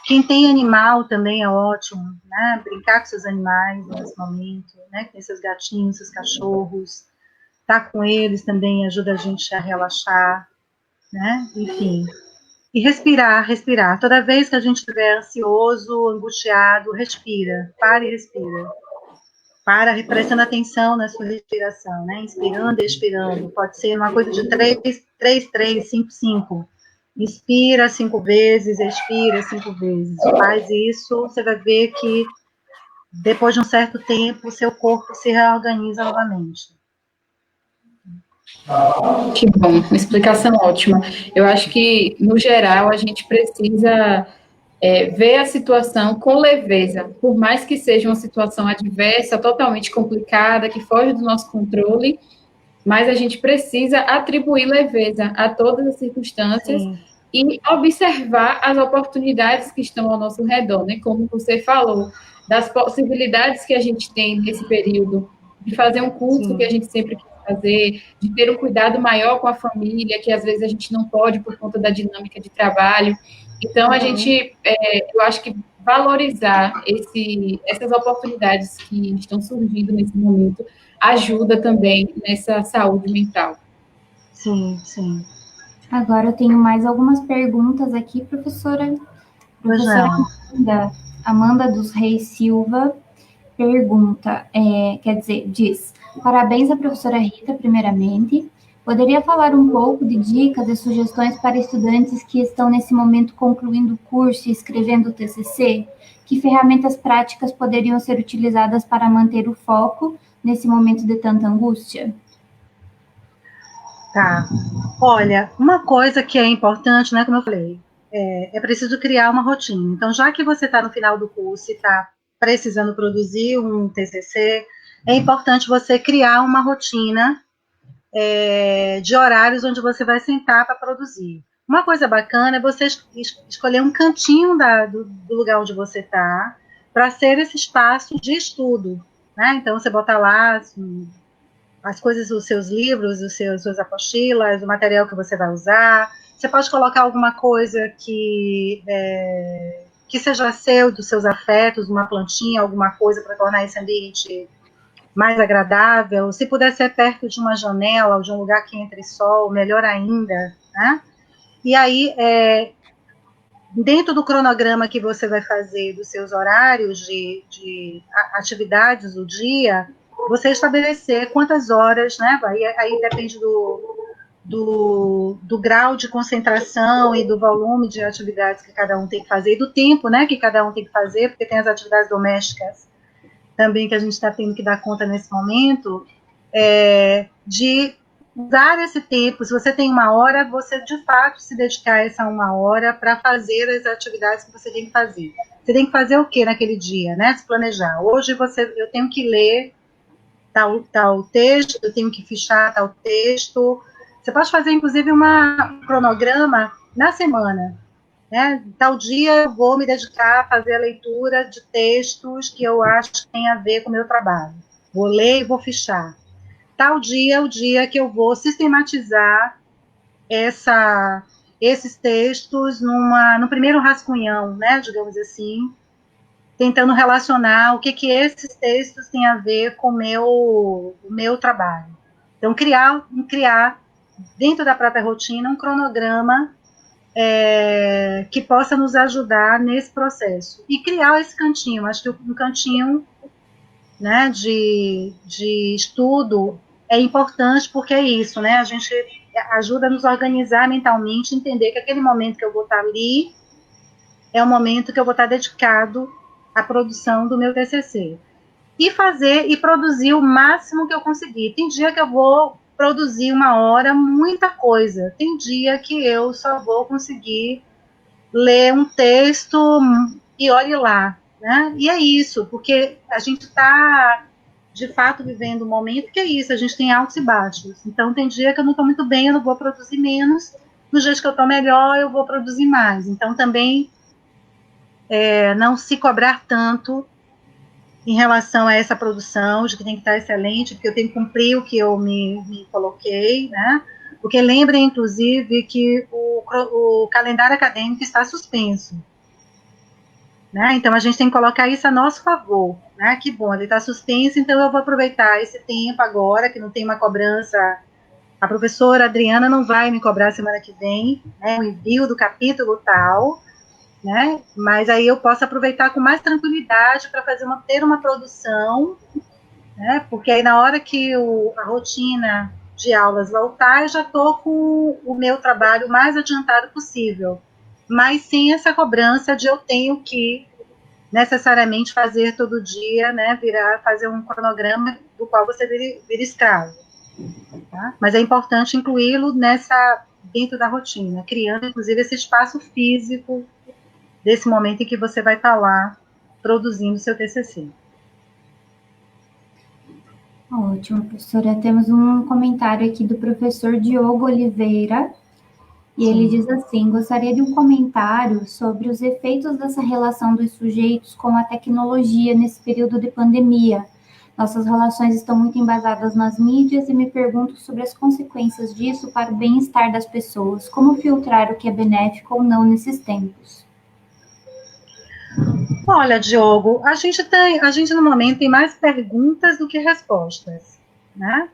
Quem tem animal também é ótimo, né, brincar com seus animais nesse momento, né, tem seus gatinhos, seus cachorros, estar com eles também ajuda a gente a relaxar, né, enfim. E respirar. Toda vez que a gente estiver ansioso, angustiado, respira. Para e respira. Prestando atenção na sua respiração, né? Inspirando e expirando. Pode ser uma coisa de 3, 5, 5. Inspira 5 vezes, expira 5 vezes. Faz isso, você vai ver que depois de um certo tempo, o seu corpo se reorganiza novamente. Que bom, uma explicação ótima. Eu acho que, no geral, a gente precisa ver a situação com leveza, por mais que seja uma situação adversa, totalmente complicada, que foge do nosso controle, mas a gente precisa atribuir leveza a todas as circunstâncias Sim. e observar as oportunidades que estão ao nosso redor, né? Como você falou, das possibilidades que a gente tem nesse período, de fazer um curso que a Sim. gente sempre quis fazer, de ter um cuidado maior com a família, que às vezes a gente não pode por conta da dinâmica de trabalho. Então, a gente, eu acho que valorizar essas oportunidades que estão surgindo nesse momento ajuda também nessa saúde mental. Sim, sim. Agora eu tenho mais algumas perguntas aqui, professora. Pois Professora não. Amanda dos Reis Silva pergunta, diz: parabéns à professora Rita, primeiramente. Poderia falar um pouco de dicas e sugestões para estudantes que estão nesse momento concluindo o curso e escrevendo o TCC? Que ferramentas práticas poderiam ser utilizadas para manter o foco nesse momento de tanta angústia? Tá. Olha, uma coisa que é importante, né, como eu falei, é preciso criar uma rotina. Então, já que você está no final do curso e está precisando produzir um TCC, é importante você criar uma rotina de horários onde você vai sentar para produzir. Uma coisa bacana é você escolher um cantinho do lugar onde você está para ser esse espaço de estudo, né? Então, você bota lá assim, as coisas, os seus livros, suas apostilas, o material que você vai usar. Você pode colocar alguma coisa que seja seu, dos seus afetos, uma plantinha, alguma coisa para tornar esse ambiente mais agradável. Se puder ser perto de uma janela ou de um lugar que entre sol, melhor ainda, né? E aí, dentro do cronograma que você vai fazer dos seus horários de atividades do dia, você estabelecer quantas horas, né? Aí depende do grau de concentração e do volume de atividades que cada um tem que fazer, e do tempo, né, que cada um tem que fazer, porque tem as atividades domésticas também que a gente está tendo que dar conta nesse momento, de usar esse tempo. Se você tem uma hora, você de fato se dedicar a essa uma hora para fazer as atividades que você tem que fazer. Você tem que fazer o que naquele dia, né? Se planejar. Hoje eu tenho que ler tal texto, eu tenho que fichar tal texto. Você pode fazer, inclusive, um cronograma na semana. Né? Tal dia eu vou me dedicar a fazer a leitura de textos que eu acho que tem a ver com o meu trabalho. Vou ler e vou fichar. Tal dia é o dia que eu vou sistematizar esses textos no primeiro rascunhão, né, digamos assim, tentando relacionar o que esses textos têm a ver com o meu trabalho. Então, criar dentro da própria rotina um cronograma que possa nos ajudar nesse processo. E criar esse cantinho, acho que um cantinho, né, de estudo é importante porque é isso, né, a gente ajuda a nos organizar mentalmente, entender que aquele momento que eu vou estar ali é o momento que eu vou estar dedicado à produção do meu TCC. E fazer e produzir o máximo que eu conseguir. Tem dia que eu vou produzir uma hora, muita coisa. Tem dia que eu só vou conseguir ler um texto e olhe lá, né? E é isso, porque a gente está, de fato, vivendo um momento que é isso, a gente tem altos e baixos. Então, tem dia que eu não estou muito bem, eu não vou produzir menos. Nos dias que eu estou melhor, eu vou produzir mais. Então, também não se cobrar tanto em relação a essa produção, de que tem que estar excelente, porque eu tenho que cumprir o que eu me coloquei, né? Porque lembrem, inclusive, que o calendário acadêmico está suspenso. Né? Então, a gente tem que colocar isso a nosso favor. Né? Que bom, ele está suspenso, então eu vou aproveitar esse tempo agora, que não tem uma cobrança. A professora Adriana não vai me cobrar semana que vem, né? O envio do capítulo tal, né? Mas aí eu posso aproveitar com mais tranquilidade para ter uma produção, né? Porque aí na hora que a rotina de aulas voltar, eu já estou com o meu trabalho mais adiantado possível, mas sem essa cobrança de eu tenho que necessariamente fazer todo dia, né? Fazer um cronograma do qual você vira escravo. Tá? Mas é importante incluí-lo dentro da rotina, criando inclusive esse espaço físico desse momento em que você vai estar lá produzindo seu TCC. Ótimo, professora. Temos um comentário aqui do professor Diogo Oliveira, e ele diz assim: gostaria de um comentário sobre os efeitos dessa relação dos sujeitos com a tecnologia nesse período de pandemia. Nossas relações estão muito embasadas nas mídias e me pergunto sobre as consequências disso para o bem-estar das pessoas. Como filtrar o que é benéfico ou não nesses tempos? Olha, Diogo, a gente no momento tem mais perguntas do que respostas, né?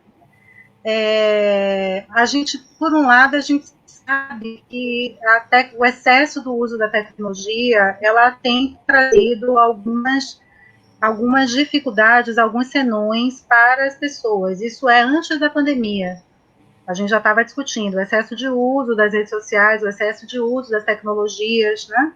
A gente, por um lado, a gente sabe que até o excesso do uso da tecnologia, ela tem trazido algumas dificuldades, alguns senões para as pessoas. Isso é antes da pandemia. A gente já estava discutindo o excesso de uso das redes sociais, o excesso de uso das tecnologias, né?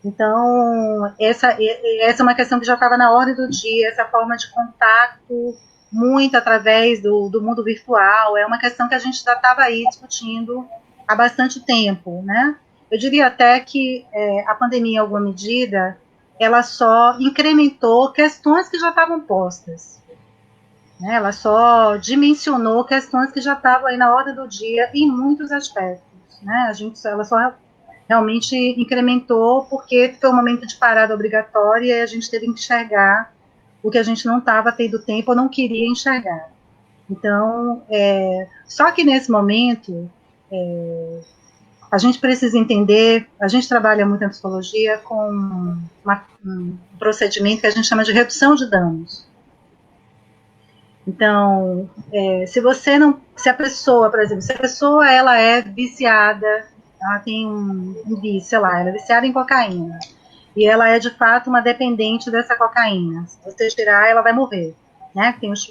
Então, essa é uma questão que já estava na ordem do dia, essa forma de contato muito através do mundo virtual, é uma questão que a gente já estava aí discutindo há bastante tempo, né? Eu diria até que a pandemia, em alguma medida, ela só incrementou questões que já estavam postas, né? Ela só dimensionou questões que já estavam aí na ordem do dia em muitos aspectos, né? Ela só realmente incrementou porque foi um momento de parada obrigatória e a gente teve que enxergar o que a gente não estava tendo tempo ou não queria enxergar. Então, só que nesse momento, a gente precisa entender, a gente trabalha muito na psicologia com um procedimento que a gente chama de redução de danos. Então, se a pessoa, por exemplo, se a pessoa ela é viciada, ela tem um vício, sei lá, ela é viciada em cocaína, e ela é de fato uma dependente dessa cocaína. Se você tirar, ela vai morrer, né? Tem os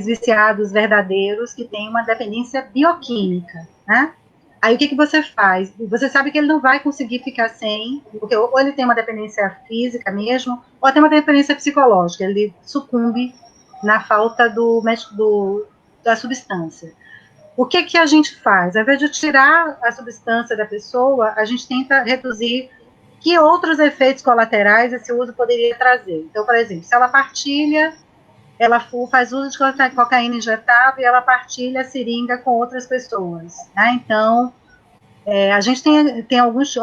viciados verdadeiros que têm uma dependência bioquímica, né? Aí o que você faz? Você sabe que ele não vai conseguir ficar sem, porque ou ele tem uma dependência física mesmo, ou tem uma dependência psicológica, ele sucumbe na falta da substância. O que a gente faz? Ao invés de tirar a substância da pessoa, a gente tenta reduzir que outros efeitos colaterais esse uso poderia trazer. Então, por exemplo, se ela partilha, ela faz uso de cocaína injetável e ela partilha a seringa com outras pessoas, né? Então, a gente tem algumas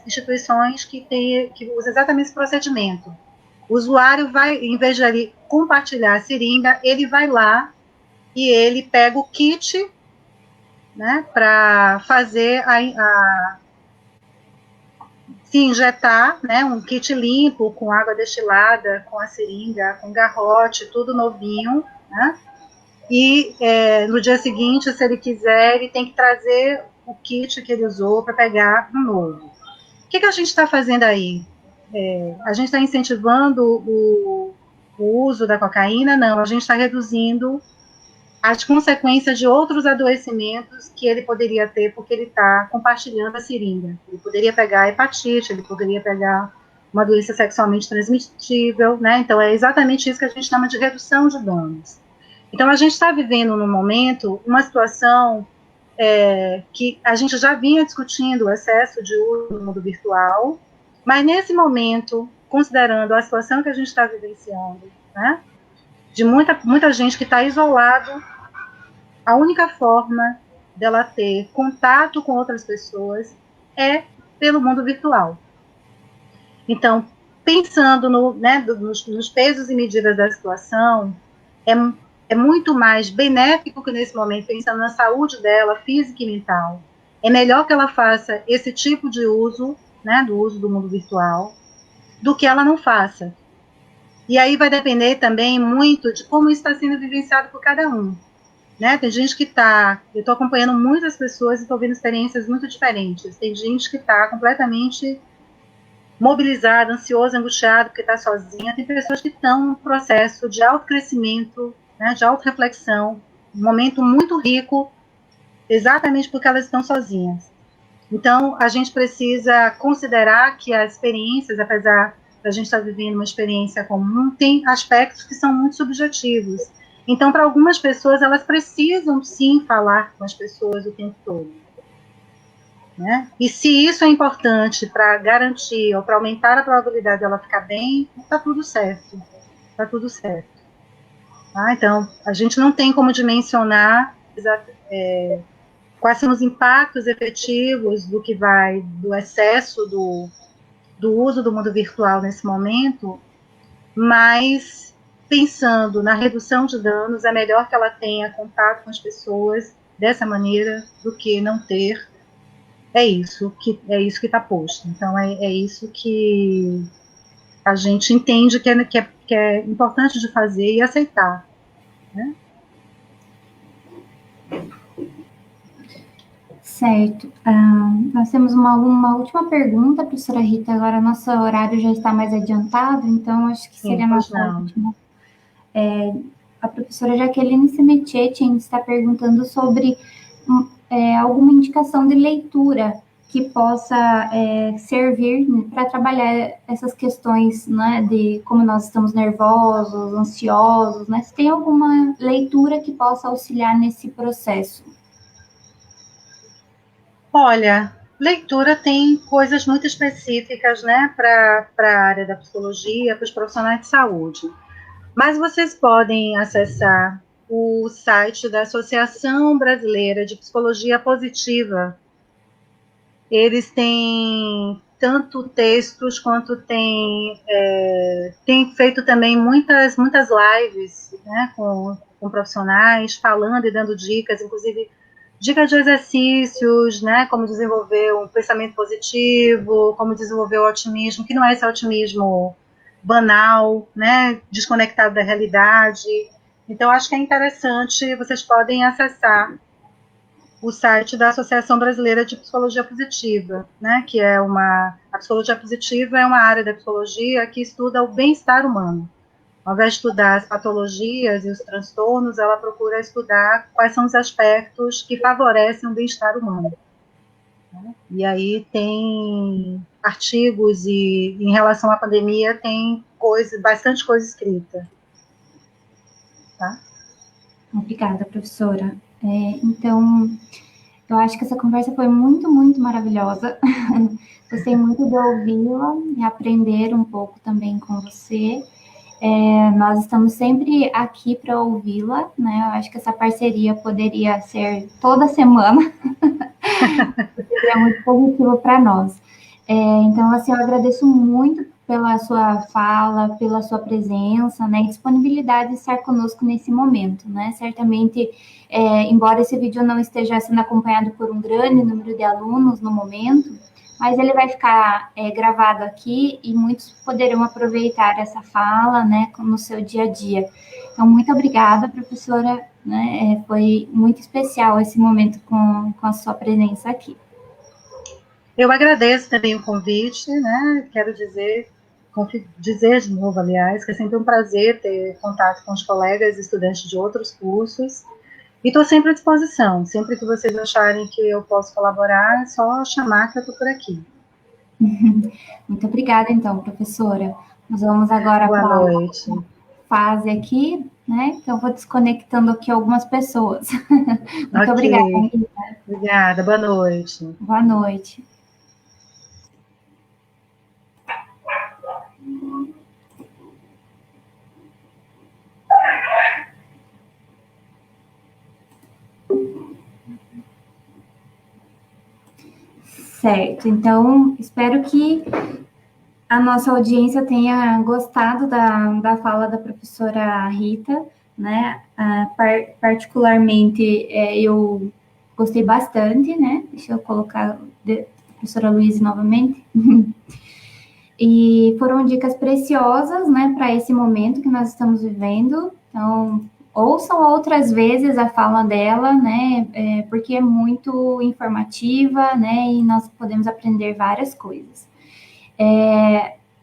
instituições que usam exatamente esse procedimento. O usuário vai, em vez de ele compartilhar a seringa, ele vai lá e ele pega o kit, né, para fazer se injetar, né, um kit limpo, com água destilada, com a seringa, com garrote, tudo novinho, né, e no dia seguinte, se ele quiser, ele tem que trazer o kit que ele usou para pegar um novo. O que a gente está fazendo aí? A gente está incentivando o uso da cocaína? Não, a gente está reduzindo as consequências de outros adoecimentos que ele poderia ter porque ele está compartilhando a seringa. Ele poderia pegar hepatite, ele poderia pegar uma doença sexualmente transmissível, né? Então é exatamente isso que a gente chama de redução de danos. Então a gente está vivendo no momento uma situação que a gente já vinha discutindo o excesso de uso no mundo virtual, mas nesse momento, considerando a situação que a gente está vivenciando, né, de muita gente que está isolado, a única forma dela ter contato com outras pessoas é pelo mundo virtual. Então, pensando nos pesos e medidas da situação, é muito mais benéfico que nesse momento, pensando na saúde dela, física e mental, é melhor que ela faça esse tipo de uso, né, do uso do mundo virtual, do que ela não faça. E aí vai depender também muito de como isso está sendo vivenciado por cada um. Né? Tem gente que eu estou acompanhando muitas pessoas e estou vendo experiências muito diferentes. Tem gente que está completamente mobilizada, ansiosa, angustiada, porque está sozinha. Tem pessoas que estão num processo de autocrescimento, né, de autorreflexão, um momento muito rico, exatamente porque elas estão sozinhas. Então, a gente precisa considerar que as experiências, apesar da gente estar vivendo uma experiência comum, tem aspectos que são muito subjetivos. Então, para algumas pessoas, elas precisam, sim, falar com as pessoas o tempo todo. Né? E se isso é importante para garantir ou para aumentar a probabilidade dela ficar bem, está tudo certo. Está tudo certo. Então, a gente não tem como dimensionar quais são os impactos efetivos do excesso do uso do mundo virtual nesse momento, mas pensando na redução de danos, é melhor que ela tenha contato com as pessoas dessa maneira do que não ter. É isso que está posto. Então, é isso que a gente entende que é importante de fazer e aceitar, né? Certo. Nós temos uma última pergunta, professora Rita. Agora, nosso horário já está mais adiantado, então acho que seria a nossa última. A professora Jaqueline Semetietin está perguntando sobre alguma indicação de leitura que possa servir para trabalhar essas questões, né, de como nós estamos nervosos, ansiosos, né? Se tem alguma leitura que possa auxiliar nesse processo? Olha, leitura tem coisas muito específicas, né, para a área da psicologia, para os profissionais de saúde. Mas vocês podem acessar o site da Associação Brasileira de Psicologia Positiva. Eles têm tanto textos quanto tem feito também muitas lives, né, com profissionais falando e dando dicas, inclusive dicas de exercícios, né, como desenvolver um pensamento positivo, como desenvolver o otimismo, que não é esse otimismo banal, né, desconectado da realidade. Então, acho que é interessante, vocês podem acessar o site da Associação Brasileira de Psicologia Positiva, né, que é a psicologia positiva é uma área da psicologia que estuda o bem-estar humano. Ao invés de estudar as patologias e os transtornos, ela procura estudar quais são os aspectos que favorecem o bem-estar humano. E aí tem artigos e em relação à pandemia tem bastante coisa escrita. Tá? Obrigada, professora. Então, eu acho que essa conversa foi muito, muito maravilhosa. Gostei muito de ouvi-la e aprender um pouco também com você. Nós estamos sempre aqui para ouvi-la, né? Eu acho que essa parceria poderia ser toda semana. Seria muito positivo para nós. Então, assim, eu agradeço muito pela sua fala, pela sua presença, né, e disponibilidade de estar conosco nesse momento, né? Certamente, embora esse vídeo não esteja sendo acompanhado por um grande número de alunos no momento, mas ele vai ficar gravado aqui e muitos poderão aproveitar essa fala, né, no seu dia a dia. Então, muito obrigada, professora, né? Foi muito especial esse momento com a sua presença aqui. Eu agradeço também o convite, né? Quero dizer de novo, aliás, que é sempre um prazer ter contato com os colegas e estudantes de outros cursos. E estou sempre à disposição. Sempre que vocês acharem que eu posso colaborar, é só chamar que eu estou por aqui. Muito obrigada, então, professora. Nós vamos agora para a fase aqui, né? Que eu vou desconectando aqui algumas pessoas. Muito obrigada, Rita. Obrigada, boa noite. Boa noite. Certo, então espero que a nossa audiência tenha gostado da fala da professora Rita, né? Particularmente, eu gostei bastante, né? Deixa eu colocar a professora Luísa novamente. E foram dicas preciosas, né, para esse momento que nós estamos vivendo. Então, ouçam outras vezes a fala dela, né, porque é muito informativa, né, e nós podemos aprender várias coisas.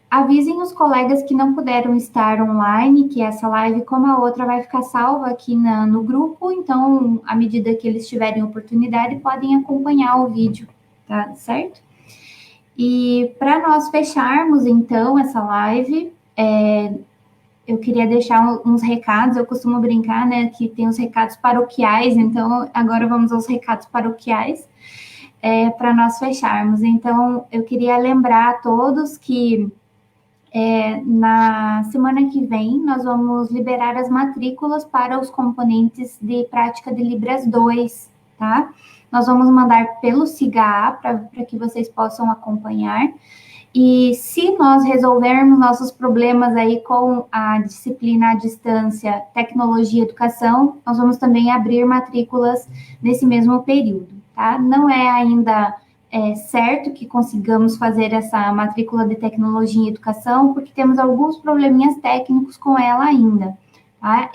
Avisem os colegas que não puderam estar online, que essa live, como a outra, vai ficar salva aqui no grupo, então, à medida que eles tiverem oportunidade, podem acompanhar o vídeo, tá certo? E para nós fecharmos, então, essa live, eu queria deixar uns recados. Eu costumo brincar, né, que tem os recados paroquiais, então agora vamos aos recados paroquiais para nós fecharmos. Então, eu queria lembrar a todos que Na semana que vem, nós vamos liberar as matrículas para os componentes de prática de Libras 2, tá? Nós vamos mandar pelo SIGA para que vocês possam acompanhar. E se nós resolvermos nossos problemas aí com a disciplina à distância, tecnologia e educação, nós vamos também abrir matrículas nesse mesmo período, tá? Não é ainda certo que consigamos fazer essa matrícula de tecnologia e educação, porque temos alguns probleminhas técnicos com ela ainda, tá?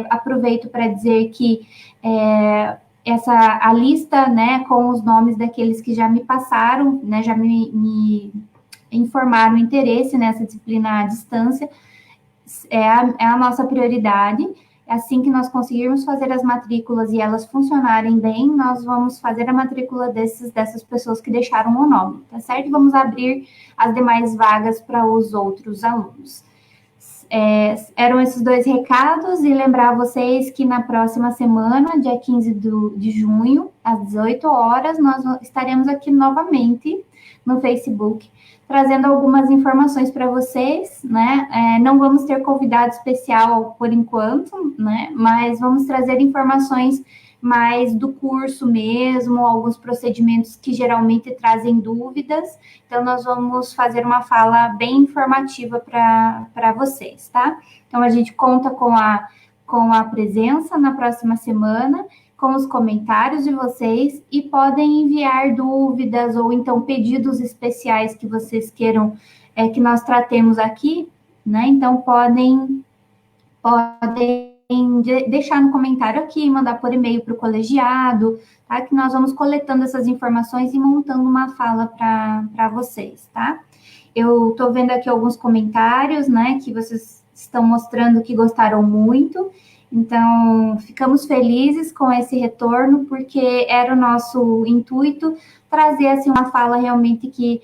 Aproveito para dizer que a lista, né, com os nomes daqueles que já me passaram, né, já me informaram interesse nessa disciplina à distância, é a nossa prioridade. Assim que nós conseguirmos fazer as matrículas e elas funcionarem bem, nós vamos fazer a matrícula dessas pessoas que deixaram o nome, tá certo? E vamos abrir as demais vagas para os outros alunos. Eram esses 2 recados, e lembrar vocês que na próxima semana, dia 15 de junho, às 18 horas, nós estaremos aqui novamente no Facebook, trazendo algumas informações para vocês, né? Não vamos ter convidado especial por enquanto, né? Mas vamos trazer informações mais do curso mesmo, alguns procedimentos que geralmente trazem dúvidas. Então, nós vamos fazer uma fala bem informativa para vocês, tá? Então, a gente conta com a presença na próxima semana, com os comentários de vocês, e podem enviar dúvidas ou então pedidos especiais que vocês queiram que nós tratemos aqui, né? Então, podem deixar no comentário aqui, mandar por e-mail para o colegiado, tá? Que nós vamos coletando essas informações e montando uma fala para vocês, tá? Eu estou vendo aqui alguns comentários, né, que vocês estão mostrando que gostaram muito. Então, ficamos felizes com esse retorno, porque era o nosso intuito trazer assim, uma fala realmente que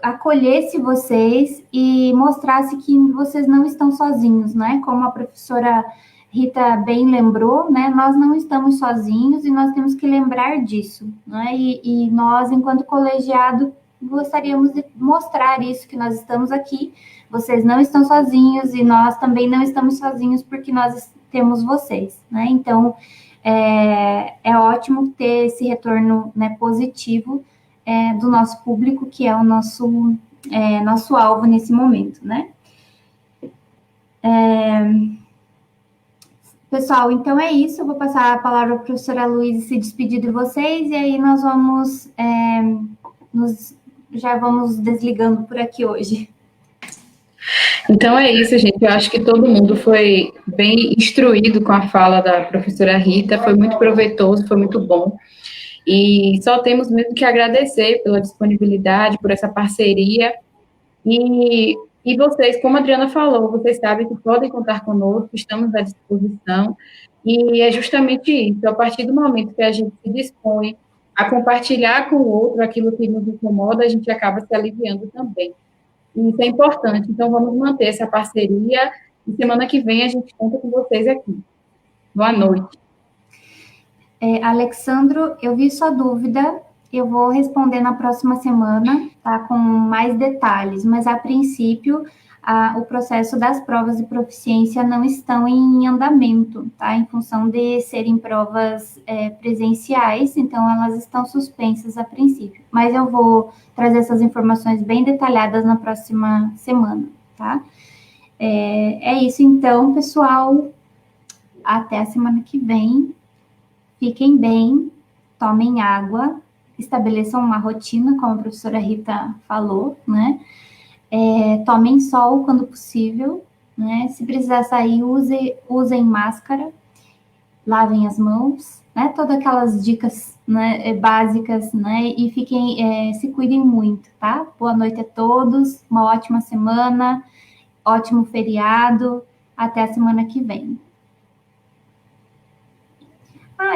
acolhesse vocês e mostrasse que vocês não estão sozinhos, né? Como a professora Rita bem lembrou, né? Nós não estamos sozinhos e nós temos que lembrar disso, né? E nós, enquanto colegiado, gostaríamos de mostrar isso, que nós estamos aqui, vocês não estão sozinhos e nós também não estamos sozinhos porque nós temos vocês, né? Então, é ótimo ter esse retorno, né, positivo do nosso público, que é o nosso alvo nesse momento, né? Pessoal, então é isso. Eu vou passar a palavra para a professora Luísa se despedir de vocês, e aí nós vamos já vamos desligando por aqui hoje. Então é isso, gente. Eu acho que todo mundo foi bem instruído com a fala da professora Rita, foi muito proveitoso, foi muito bom. E só temos mesmo que agradecer pela disponibilidade, por essa parceria. E vocês, como a Adriana falou, vocês sabem que podem contar conosco, estamos à disposição. E é justamente isso, a partir do momento que a gente se dispõe a compartilhar com o outro aquilo que nos incomoda, a gente acaba se aliviando também. E isso é importante. Então, vamos manter essa parceria. E semana que vem a gente conta com vocês aqui. Boa noite. Alexandro, eu vi sua dúvida. Eu vou responder na próxima semana, tá? Com mais detalhes. Mas, a princípio, o processo das provas de proficiência não estão em andamento, tá? Em função de serem provas presenciais, então elas estão suspensas a princípio. Mas eu vou trazer essas informações bem detalhadas na próxima semana, tá? É isso então, pessoal. Até a semana que vem. Fiquem bem, tomem água, estabeleçam uma rotina, como a professora Rita falou, né? Tomem sol quando possível, né? Se precisar sair, usem máscara, lavem as mãos, né? Todas aquelas dicas, né, básicas, né? E se cuidem muito, tá? Boa noite a todos, uma ótima semana, ótimo feriado, até a semana que vem.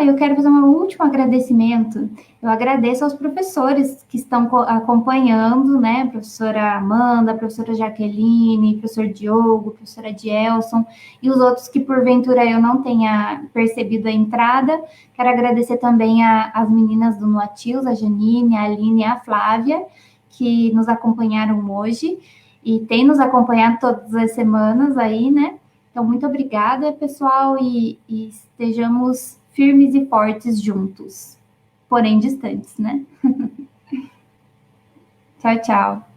Eu quero fazer um último agradecimento. Eu agradeço aos professores que estão acompanhando, né? Professora Amanda, professora Jaqueline, professor Diogo, professora Dielson, e os outros que, porventura, eu não tenha percebido a entrada. Quero agradecer também às meninas do Noatilus, a Janine, a Aline e a Flávia, que nos acompanharam hoje. e tem nos acompanhado todas as semanas aí, né? Então, muito obrigada, pessoal, e estejamos firmes e fortes juntos, porém distantes, né? Tchau, tchau.